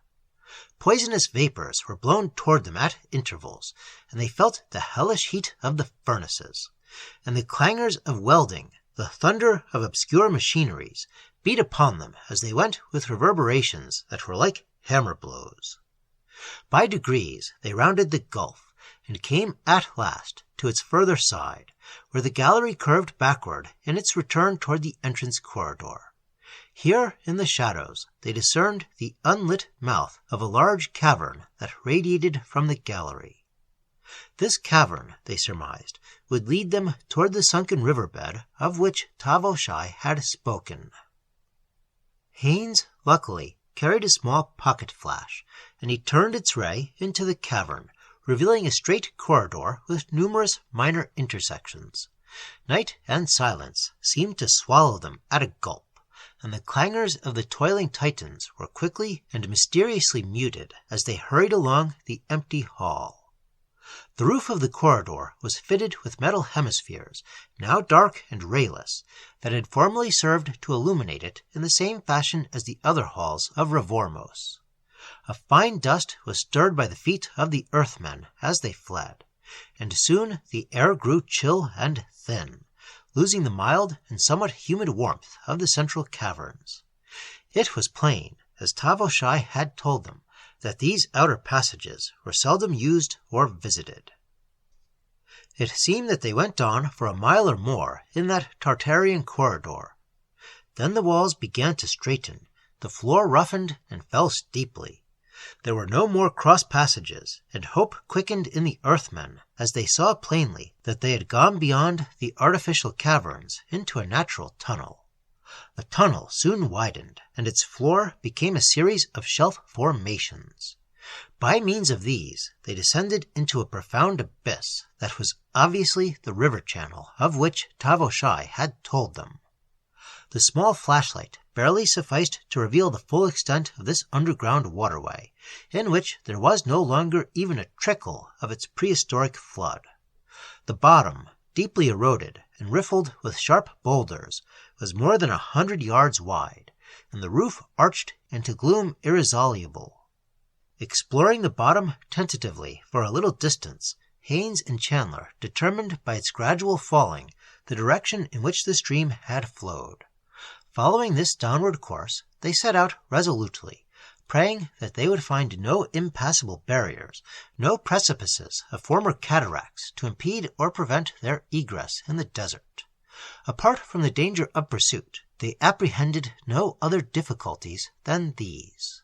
Poisonous vapors were blown toward them at intervals, and they felt the hellish heat of the furnaces, and the clangors of welding. The thunder of obscure machineries beat upon them as they went with reverberations that were like hammer blows. By degrees they rounded the gulf, and came at last to its further side, where the gallery curved backward in its return toward the entrance corridor. Here in the shadows they discerned the unlit mouth of a large cavern that radiated from the gallery. This cavern, they surmised, would lead them toward the sunken riverbed of which Ta-Vho-Shai had spoken. Haines, luckily, carried a small pocket flash, and he turned its ray into the cavern, revealing a straight corridor with numerous minor intersections. Night and silence seemed to swallow them at a gulp, and the clangors of the toiling titans were quickly and mysteriously muted as they hurried along the empty hall. The roof of the corridor was fitted with metal hemispheres, now dark and rayless, that had formerly served to illuminate it in the same fashion as the other halls of Ravormos. A fine dust was stirred by the feet of the earthmen as they fled, and soon the air grew chill and thin, losing the mild and somewhat humid warmth of the central caverns. It was plain, as Ta-Vho-Shai had told them, that these outer passages were seldom used or visited. It seemed that they went on for a mile or more in that Tartarian corridor. Then the walls began to straighten, the floor roughened and fell steeply. There were no more cross passages, and hope quickened in the earthmen as they saw plainly that they had gone beyond the artificial caverns into a natural tunnel. The tunnel soon widened, and its floor became a series of shelf formations. By means of these, they descended into a profound abyss that was obviously the river channel of which Ta-Vho-Shai had told them. The small flashlight barely sufficed to reveal the full extent of this underground waterway, in which there was no longer even a trickle of its prehistoric flood. The bottom, deeply eroded and riffled with sharp boulders, was more than 100 yards wide, and the roof arched into gloom irresoluble. Exploring the bottom tentatively for a little distance, Haines and Chandler determined by its gradual falling the direction in which the stream had flowed. Following this downward course, they set out resolutely, praying that they would find no impassable barriers, no precipices of former cataracts to impede or prevent their egress in the desert. Apart from the danger of pursuit, they apprehended no other difficulties than these.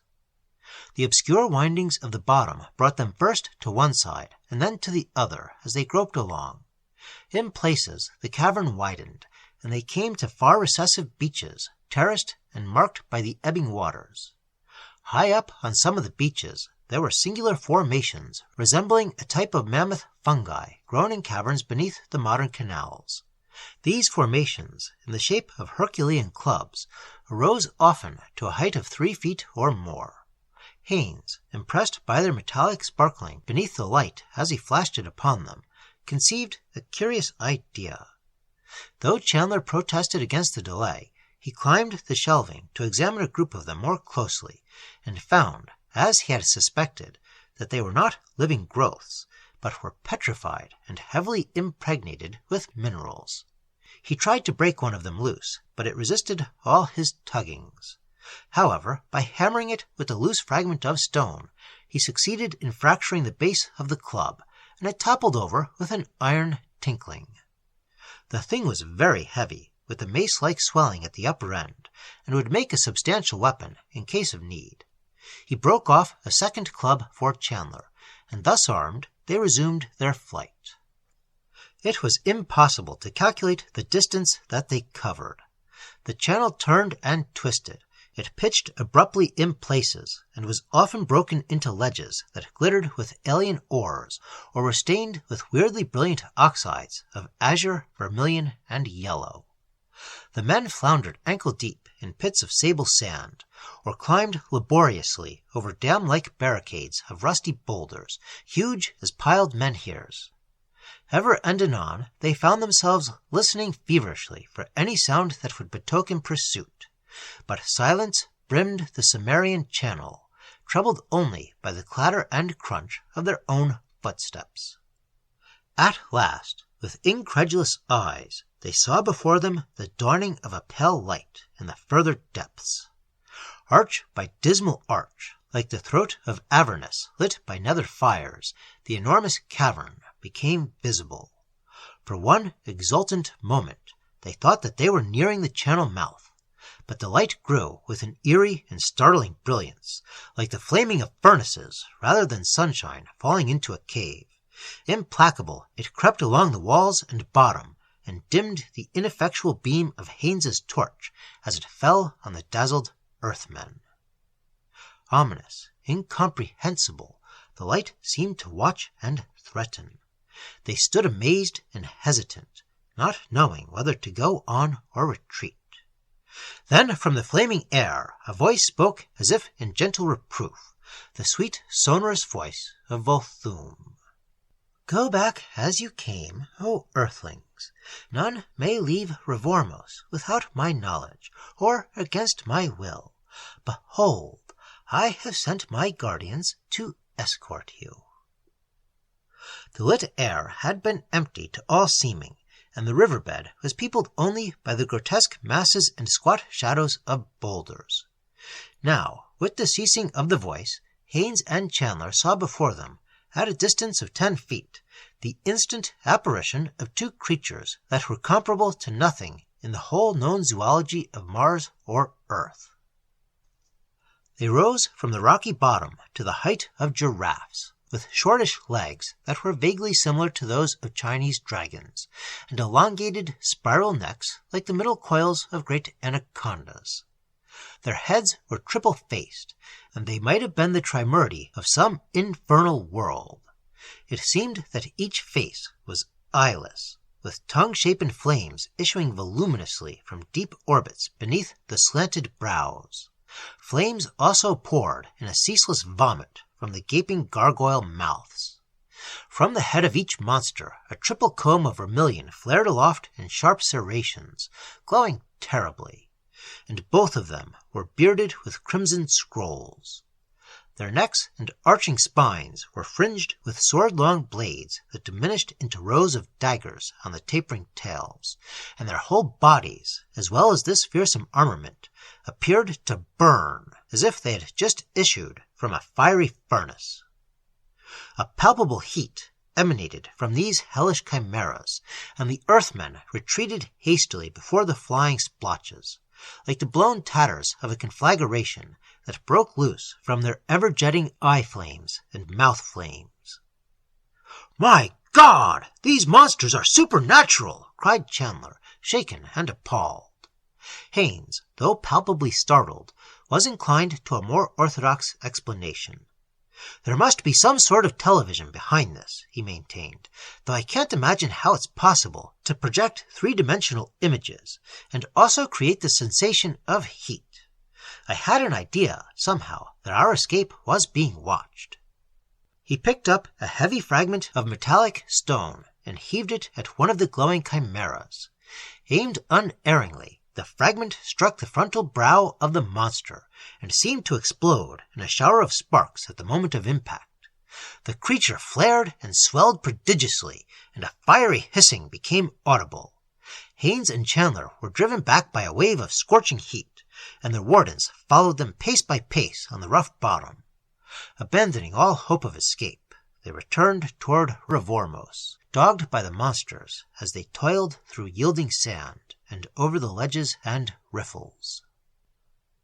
The obscure windings of the bottom brought them first to one side and then to the other as they groped along. In places the cavern widened, and they came to far recessive beaches, terraced and marked by the ebbing waters. High up on some of the beaches there were singular formations resembling a type of mammoth fungi grown in caverns beneath the modern canals. These formations, in the shape of Herculean clubs, arose often to a height of 3 feet or more. Haines, impressed by their metallic sparkling beneath the light as he flashed it upon them, conceived a curious idea. Though Chandler protested against the delay, he climbed the shelving to examine a group of them more closely, and found, as he had suspected, that they were not living growths, but were petrified and heavily impregnated with minerals. He tried to break one of them loose, but it resisted all his tuggings. However, by hammering it with a loose fragment of stone, he succeeded in fracturing the base of the club, and it toppled over with an iron tinkling. The thing was very heavy, with a mace-like swelling at the upper end, and would make a substantial weapon in case of need. He broke off a second club for Chandler, and thus armed, they resumed their flight. It was impossible to calculate the distance that they covered. The channel turned and twisted. It pitched abruptly in places, and was often broken into ledges that glittered with alien ores, or were stained with weirdly brilliant oxides of azure, vermilion, and yellow. The men floundered ankle-deep in pits of sable sand, or climbed laboriously over dam-like barricades of rusty boulders, huge as piled menhirs. Ever and anon they found themselves listening feverishly for any sound that would betoken pursuit, but silence brimmed the Cimmerian channel, troubled only by the clatter and crunch of their own footsteps. At last, with incredulous eyes, they saw before them the dawning of a pale light in the further depths. Arch by dismal arch, like the throat of Avernus lit by nether fires, the enormous cavern became visible. For one exultant moment, they thought that they were nearing the channel mouth, but the light grew with an eerie and startling brilliance, like the flaming of furnaces rather than sunshine falling into a cave. Implacable, it crept along the walls and bottom, and dimmed the ineffectual beam of Haynes's torch as it fell on the dazzled earthmen. Ominous, incomprehensible, the light seemed to watch and threaten. They stood amazed and hesitant, not knowing whether to go on or retreat. Then from the flaming air a voice spoke as if in gentle reproof, the sweet sonorous voice of Vulthoom. "Go back as you came, O earthlings. None may leave Revormos without my knowledge, or against my will. Behold, I have sent my guardians to escort you." The lit air had been empty to all seeming, and the riverbed was peopled only by the grotesque masses and squat shadows of boulders. Now, with the ceasing of the voice, Haynes and Chandler saw before them, at a distance of 10 feet, the instant apparition of two creatures that were comparable to nothing in the whole known zoology of Mars or Earth. They rose from the rocky bottom to the height of giraffes, with shortish legs that were vaguely similar to those of Chinese dragons, and elongated spiral necks like the middle coils of great anacondas. Their heads were triple-faced, and they might have been the trimurti of some infernal world. It seemed that each face was eyeless, with tongue-shapen flames issuing voluminously from deep orbits beneath the slanted brows. Flames also poured in a ceaseless vomit from the gaping gargoyle mouths. From the head of each monster a triple comb of vermilion flared aloft in sharp serrations, glowing terribly, and both of them were bearded with crimson scrolls. Their necks and arching spines were fringed with sword-long blades that diminished into rows of daggers on the tapering tails, and their whole bodies, as well as this fearsome armament, appeared to burn as if they had just issued from a fiery furnace. A palpable heat emanated from these hellish chimeras, and the earthmen retreated hastily before the flying splotches, like the blown tatters of a conflagration that broke loose from their ever-jetting eye flames and mouth flames. "My God! These monsters are supernatural!" cried Chandler, shaken and appalled. Haynes, though palpably startled, was inclined to a more orthodox explanation. "There must be some sort of television behind this," he maintained, "though I can't imagine how it's possible to project three-dimensional images and also create the sensation of heat. I had an idea, somehow, that our escape was being watched." He picked up a heavy fragment of metallic stone and heaved it at one of the glowing chimeras. Aimed unerringly, the fragment struck the frontal brow of the monster and seemed to explode in a shower of sparks at the moment of impact. The creature flared and swelled prodigiously, and a fiery hissing became audible. Haynes and Chandler were driven back by a wave of scorching heat, and their wardens followed them pace by pace on the rough bottom. Abandoning all hope of escape, they returned toward Ravormos, dogged by the monsters as they toiled through yielding sand and over the ledges and riffles.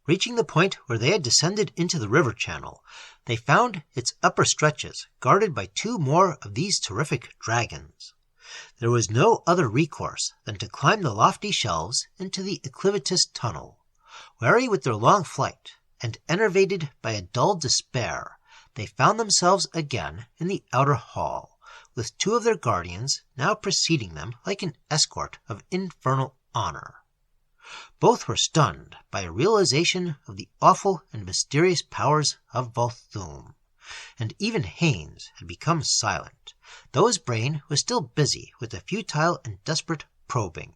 Reaching the point where they had descended into the river channel, they found its upper stretches guarded by 2 more of these terrific dragons. There was no other recourse than to climb the lofty shelves into the acclivitous tunnel. Weary with their long flight, and enervated by a dull despair, they found themselves again in the outer hall, with 2 of their guardians now preceding them like an escort of infernal honor. Both were stunned by a realization of the awful and mysterious powers of Vulthoom, and even Haines had become silent, though his brain was still busy with a futile and desperate probing.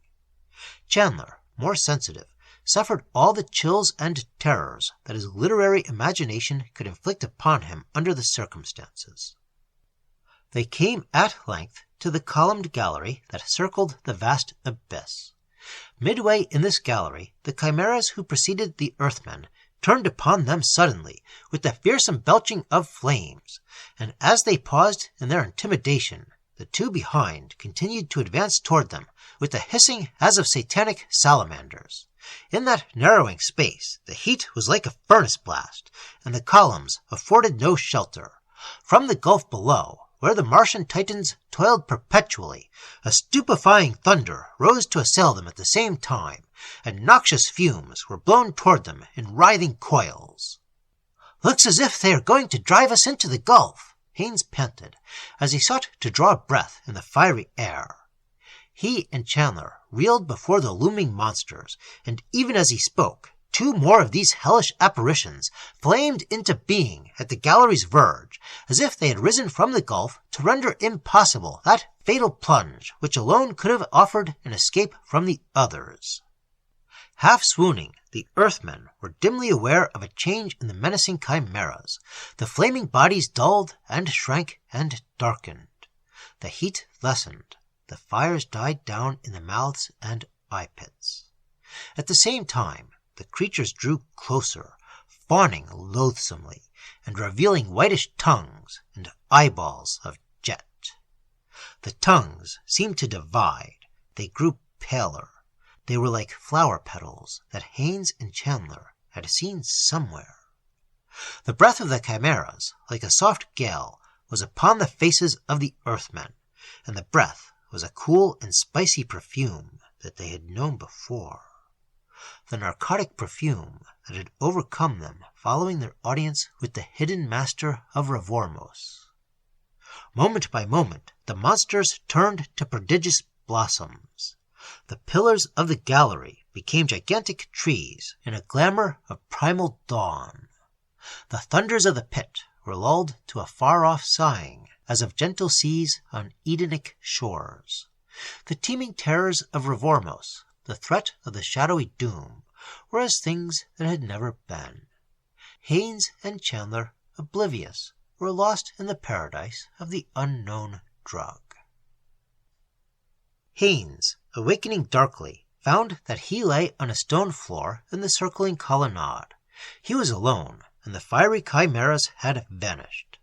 Chandler, more sensitive, suffered all the chills and terrors that his literary imagination could inflict upon him under the circumstances. They came at length to the columned gallery that circled the vast abyss. Midway in this gallery, the chimeras who preceded the Earthmen turned upon them suddenly with a fearsome belching of flames, and as they paused in their intimidation, the 2 behind continued to advance toward them with a hissing as of satanic salamanders. In that narrowing space, the heat was like a furnace blast, and the columns afforded no shelter. From the gulf below, where the Martian titans toiled perpetually, a stupefying thunder rose to assail them at the same time, and noxious fumes were blown toward them in writhing coils. "Looks as if they are going to drive us into the gulf," Haines panted, as he sought to draw breath in the fiery air. He and Chandler reeled before the looming monsters, and even as he spoke, 2 more of these hellish apparitions flamed into being at the gallery's verge, as if they had risen from the gulf to render impossible that fatal plunge which alone could have offered an escape from the others. Half swooning, the Earthmen were dimly aware of a change in the menacing chimeras. The flaming bodies dulled and shrank and darkened. The heat lessened. The fires died down in the mouths and eye pits. At the same time, the creatures drew closer, fawning loathsomely, and revealing whitish tongues and eyeballs of jet. The tongues seemed to divide. They grew paler. They were like flower petals that Haines and Chandler had seen somewhere. The breath of the chimeras, like a soft gale, was upon the faces of the Earthmen, and the breath was a cool and spicy perfume that they had known before. The narcotic perfume that had overcome them following their audience with the hidden master of Ravormos. Moment by moment, the monsters turned to prodigious blossoms. The pillars of the gallery became gigantic trees in a glamour of primal dawn. The thunders of the pit were lulled to a far-off sighing, as of gentle seas on Edenic shores. The teeming terrors of Ravormos, the threat of the shadowy doom, were as things that had never been. Haines and Chandler, oblivious, were lost in the paradise of the unknown drug. Haines, awakening darkly, found that he lay on a stone floor in the circling colonnade. He was alone, and the fiery chimeras had vanished.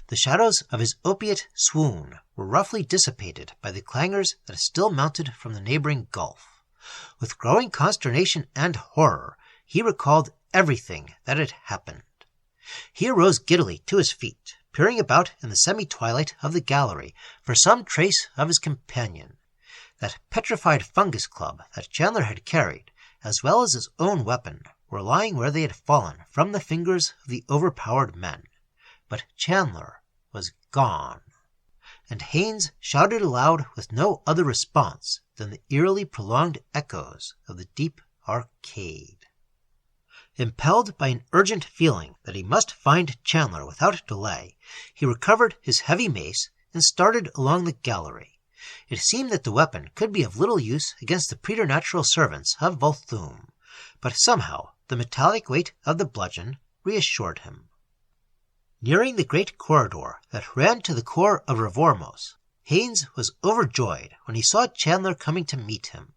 The shadows of his opiate swoon were roughly dissipated by the clangors that still mounted from the neighboring gulf. With growing consternation and horror, he recalled everything that had happened. He arose giddily to his feet, peering about in the semi-twilight of the gallery for some trace of his companion. That petrified fungus club that Chandler had carried, as well as his own weapon, were lying where they had fallen from the fingers of the overpowered men. But Chandler was gone, and Haines shouted aloud with no other response than the eerily prolonged echoes of the deep arcade. Impelled by an urgent feeling that he must find Chandler without delay, he recovered his heavy mace and started along the gallery. It seemed that the weapon could be of little use against the preternatural servants of Vulthoom, but somehow the metallic weight of the bludgeon reassured him. Nearing the great corridor that ran to the core of Ravormos, Haines was overjoyed when he saw Chandler coming to meet him.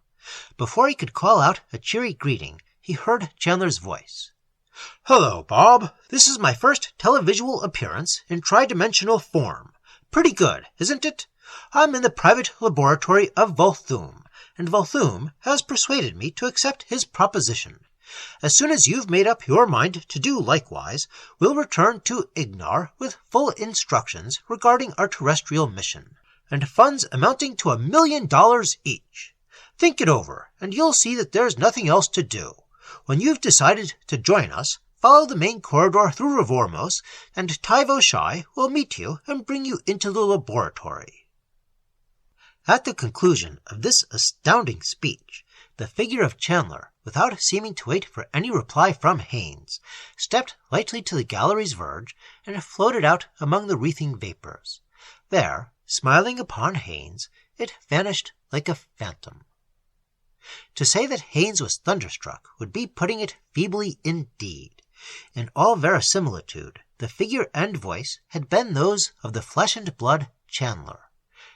Before he could call out a cheery greeting, he heard Chandler's voice. "Hello, Bob. This is my first televisual appearance in tridimensional form. Pretty good, isn't it? I'm in the private laboratory of Vulthoom, and Vulthoom has persuaded me to accept his proposition. As soon as you've made up your mind to do likewise, we'll return to Ignar with full instructions regarding our terrestrial mission, and funds amounting to $1 million each. Think it over, and you'll see that there's nothing else to do. When you've decided to join us, follow the main corridor through Revormos, and Ta-Vho-Shai will meet you and bring you into the laboratory. At the conclusion of this astounding speech, the figure of Chandler, without seeming to wait for any reply from Haines, stepped lightly to the gallery's verge and floated out among the wreathing vapors. There, smiling upon Haines, it vanished like a phantom. To say that Haines was thunderstruck would be putting it feebly indeed. In all verisimilitude, the figure and voice had been those of the flesh-and-blood Chandler.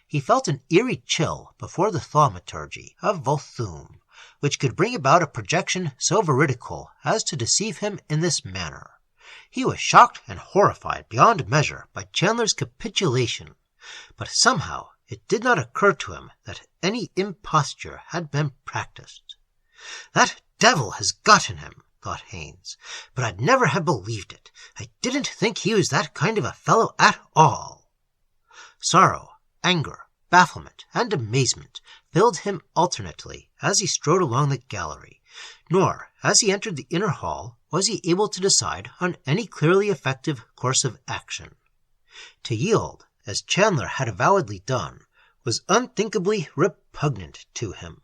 He felt an eerie chill before the thaumaturgy of Vulthoom, which could bring about a projection so veridical as to deceive him in this manner. He was shocked and horrified beyond measure by Chandler's capitulation, but somehow it did not occur to him that any imposture had been practiced. "That devil has gotten him," thought Haines, "but I'd never have believed it. I didn't think he was that kind of a fellow at all." Sorrow, anger, bafflement, and amazement filled him alternately as he strode along the gallery, nor, as he entered the inner hall, was he able to decide on any clearly effective course of action. To yield, as Chandler had avowedly done, was unthinkably repugnant to him.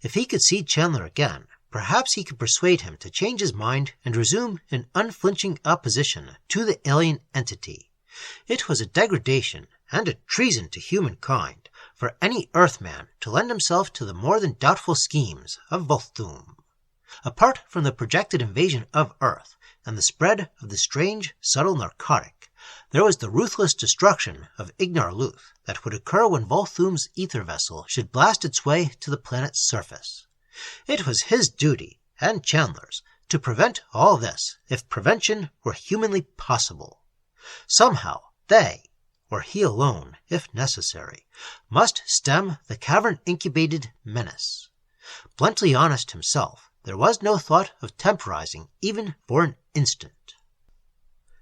If he could see Chandler again, perhaps he could persuade him to change his mind and resume an unflinching opposition to the alien entity. It was a degradation and a treason to humankind for any Earthman to lend himself to the more than doubtful schemes of Vulthoom. Apart from the projected invasion of Earth and the spread of the strange, subtle narcotic, there was the ruthless destruction of Ignar-Luth that would occur when Vulthoom's ether vessel should blast its way to the planet's surface. It was his duty, and Chandler's, to prevent all this, if prevention were humanly possible. Somehow they, or he alone, if necessary, must stem the cavern-incubated menace. Bluntly honest himself, there was no thought of temporizing even for an instant.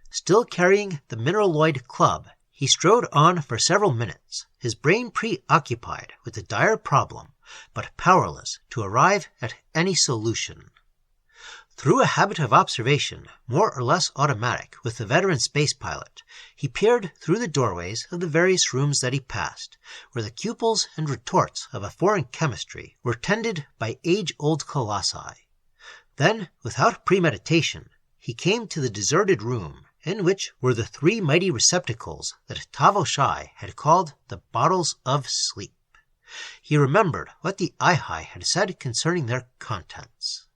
Still carrying the mineraloid club, he strode on for several minutes, his brain preoccupied with the dire problem, but powerless to arrive at any solution. Through a habit of observation, more or less automatic with the veteran space pilot, he peered through the doorways of the various rooms that he passed, where the cupels and retorts of a foreign chemistry were tended by age-old colossi. Then, without premeditation, he came to the deserted room, in which were the three mighty receptacles that Ta-Vho-Shai had called the bottles of sleep. He remembered what the Aaah had said concerning their contents.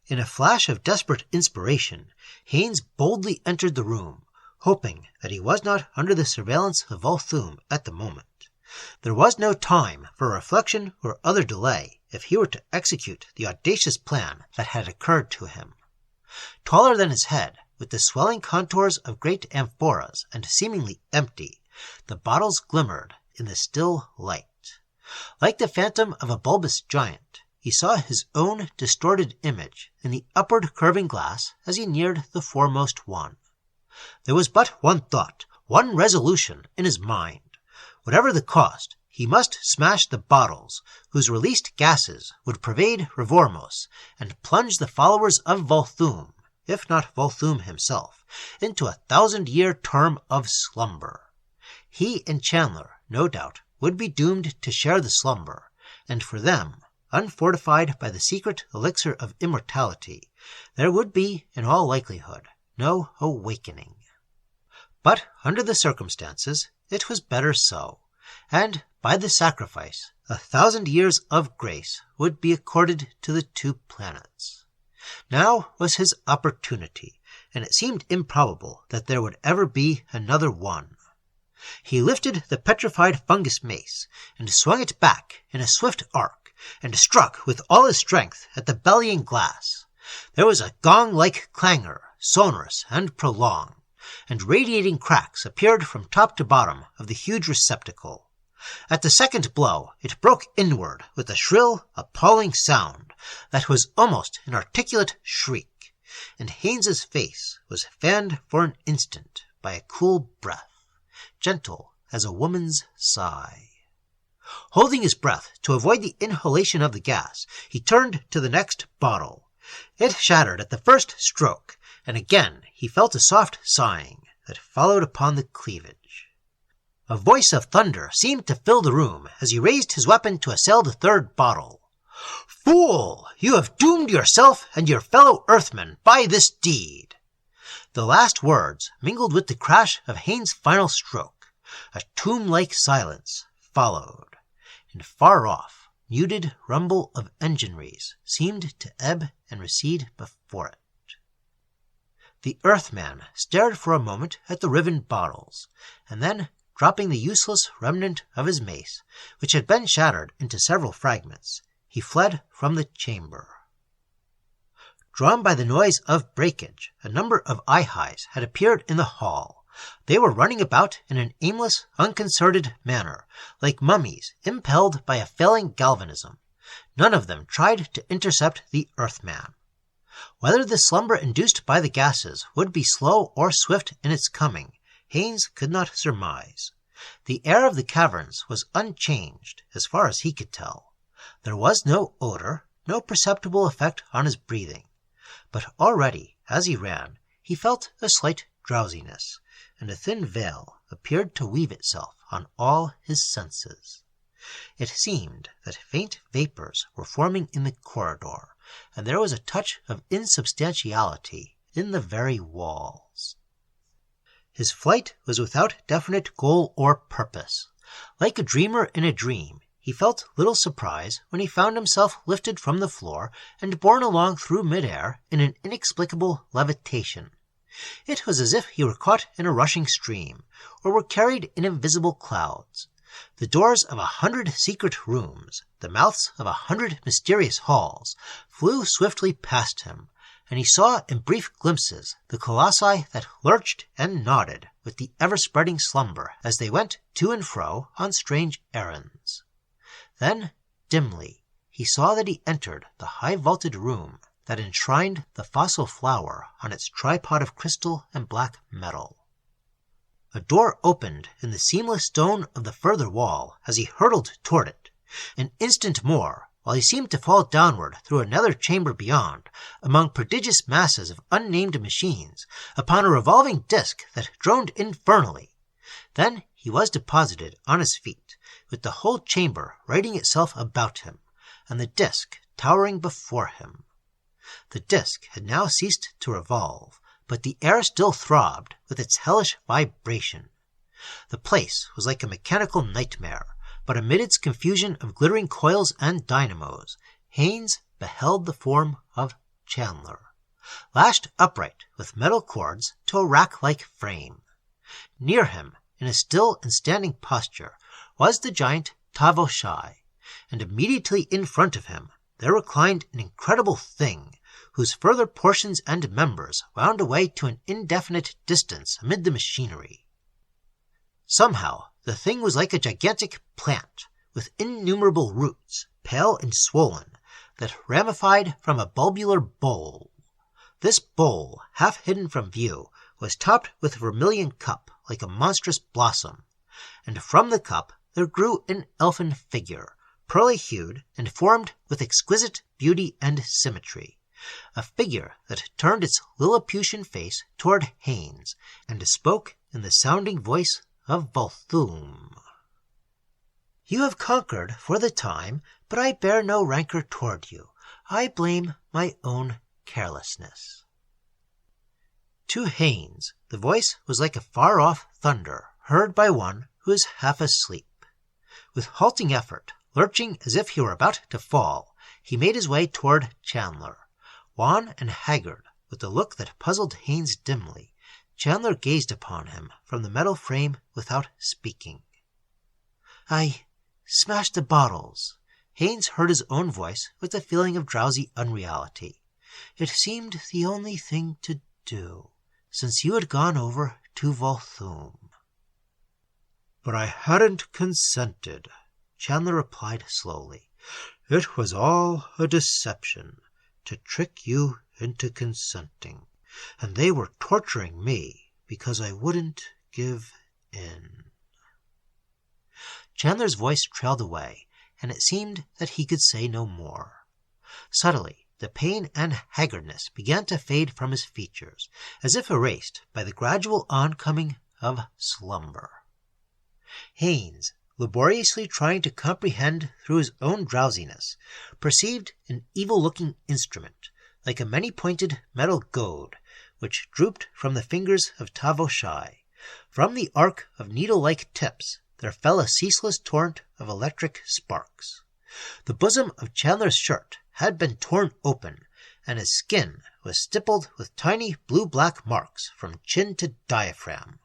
In a flash of desperate inspiration, Haines boldly entered the room, hoping that he was not under the surveillance of Vulthoom at the moment. There was no time for reflection or other delay if he were to execute the audacious plan that had occurred to him. Taller than his head, with the swelling contours of great amphoras and seemingly empty, the bottles glimmered in the still light. Like the phantom of a bulbous giant, he saw his own distorted image in the upward curving glass as he neared the foremost one. There was but one thought, one resolution in his mind. Whatever the cost, he must smash the bottles, whose released gases would pervade Revormos and plunge the followers of Vulthoom, if not Vulthoom himself, into a 1,000-year term of slumber. He and Chandler, no doubt, would be doomed to share the slumber, and for them, unfortified by the secret elixir of immortality, there would be, in all likelihood, no awakening. But under the circumstances, it was better so, and by the sacrifice, 1,000 years of grace would be accorded to the two planets. Now was his opportunity, and it seemed improbable that there would ever be another one. He lifted the petrified fungus mace and swung it back in a swift arc, and struck with all his strength at the bellying glass. There was a gong-like clangor, sonorous and prolonged, and radiating cracks appeared from top to bottom of the huge receptacle. At the second blow, it broke inward with a shrill, appalling sound that was almost an articulate shriek, and Haines's face was fanned for an instant by a cool breath, gentle as a woman's sigh. Holding his breath to avoid the inhalation of the gas, he turned to the next bottle. It shattered at the first stroke, and again he felt a soft sighing that followed upon the cleavage. A voice of thunder seemed to fill the room as he raised his weapon to assail the third bottle. "Fool! You have doomed yourself and your fellow Earthmen by this deed!" The last words mingled with the crash of Haines's final stroke. A tomb-like silence followed, and far off, muted rumble of engineries seemed to ebb and recede before it. The Earthman stared for a moment at the riven bottles, and then, dropping the useless remnant of his mace, which had been shattered into several fragments, he fled from the chamber. Drawn by the noise of breakage, a number of Aahais had appeared in the hall. They were running about in an aimless, unconcerted manner, like mummies impelled by a failing galvanism. None of them tried to intercept the Earthman. Whether the slumber induced by the gases would be slow or swift in its coming, Haines could not surmise. The air of the caverns was unchanged, as far as he could tell. There was no odor, no perceptible effect on his breathing. But already, as he ran, he felt a slight drowsiness, and a thin veil appeared to weave itself on all his senses. It seemed that faint vapors were forming in the corridor, and there was a touch of insubstantiality in the very walls. His flight was without definite goal or purpose. Like a dreamer in a dream, he felt little surprise when he found himself lifted from the floor and borne along through mid-air in an inexplicable levitation. It was as if he were caught in a rushing stream, or were carried in invisible clouds. The doors of 100 secret rooms, the mouths of 100 mysterious halls, flew swiftly past him, and he saw in brief glimpses the colossi that lurched and nodded with the ever-spreading slumber as they went to and fro on strange errands. Then, dimly, he saw that he entered the high-vaulted room that enshrined the fossil flower on its tripod of crystal and black metal. A door opened in the seamless stone of the further wall as he hurtled toward it. An instant more, while he seemed to fall downward through another chamber beyond, among prodigious masses of unnamed machines, upon a revolving disk that droned infernally. Then he was deposited on his feet, with the whole chamber righting itself about him, and the disk towering before him. The disk had now ceased to revolve, but the air still throbbed with its hellish vibration. The place was like a mechanical nightmare, but amid its confusion of glittering coils and dynamos, Haines beheld the form of Chandler, lashed upright with metal cords to a rack-like frame. Near him, in a still and standing posture, was the giant Ta-Vho-Shai, and immediately in front of him there reclined an incredible thing, whose further portions and members wound away to an indefinite distance amid the machinery. Somehow, the thing was like a gigantic plant, with innumerable roots, pale and swollen, that ramified from a bulbular bowl. This bowl, half hidden from view, was topped with a vermilion cup like a monstrous blossom, and from the cup there grew an elfin figure, pearly-hued and formed with exquisite beauty and symmetry. A figure that turned its Lilliputian face toward Haines, and spoke in the sounding voice of Vulthoom. "You have conquered for the time, but I bear no rancor toward you. I blame my own carelessness." To Haines, the voice was like a far-off thunder heard by one who is half asleep. With halting effort, lurching as if he were about to fall, he made his way toward Chandler. Wan and haggard, with a look that puzzled Haines dimly, Chandler gazed upon him from the metal frame without speaking. "I smashed the bottles." Haines heard his own voice with a feeling of drowsy unreality. "It seemed the only thing to do. since you had gone over to Vulthoom." "But I hadn't consented," Chandler replied slowly. "It was all a deception, to trick you into consenting, and they were torturing me because I wouldn't give in." Chandler's voice trailed away, and it seemed that he could say no more. Subtly, the pain and haggardness began to fade from his features, as if erased by the gradual oncoming of slumber. Haines, laboriously trying to comprehend through his own drowsiness, perceived an evil-looking instrument, like a many-pointed metal goad, which drooped from the fingers of Ta-Vho-Shai. From the arc of needle-like tips there fell a ceaseless torrent of electric sparks. The bosom of Chandler's shirt had been torn open, and his skin was stippled with tiny blue-black marks from chin to diaphragm,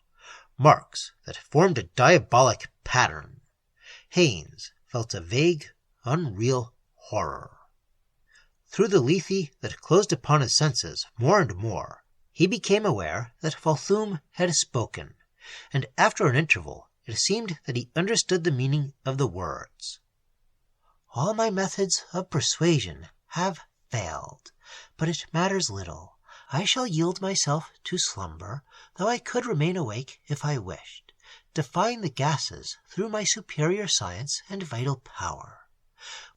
marks that formed a diabolic pattern. Haines felt a vague, unreal horror. Through the lethe that closed upon his senses more and more, he became aware that Vulthoom had spoken, and after an interval it seemed that he understood the meaning of the words. "All my methods of persuasion have failed, but it matters little. I shall yield myself to slumber, though I could remain awake if I wished, defying the gases through my superior science and vital power.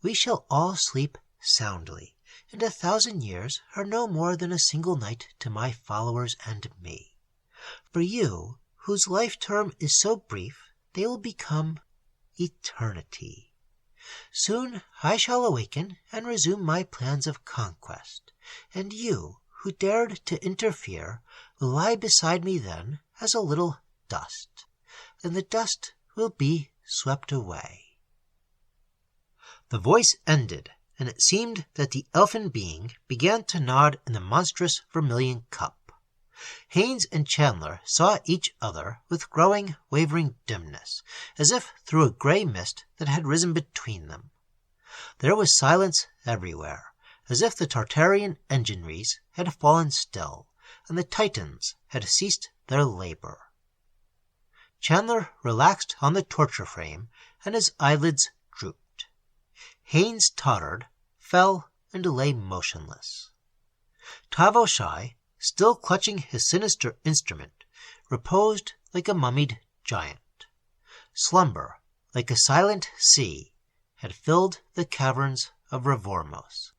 We shall all sleep soundly, and 1,000 years are no more than a single night to my followers and me. For you, whose life-term is so brief, they will become eternity. Soon I shall awaken and resume my plans of conquest, and you, who dared to interfere, will lie beside me then as a little dust, and the dust will be swept away." The voice ended, and it seemed that the elfin being began to nod in the monstrous vermilion cup. Haines and Chandler saw each other with growing, wavering dimness, as if through a gray mist that had risen between them. There was silence everywhere, as if the Tartarian engineries had fallen still, and the Titans had ceased their labor. Chandler relaxed on the torture frame, and his eyelids drooped. Haines tottered, fell, and lay motionless. Ta-Vho-Shai, still clutching his sinister instrument, reposed like a mummied giant. Slumber, like a silent sea, had filled the caverns of Ravormos.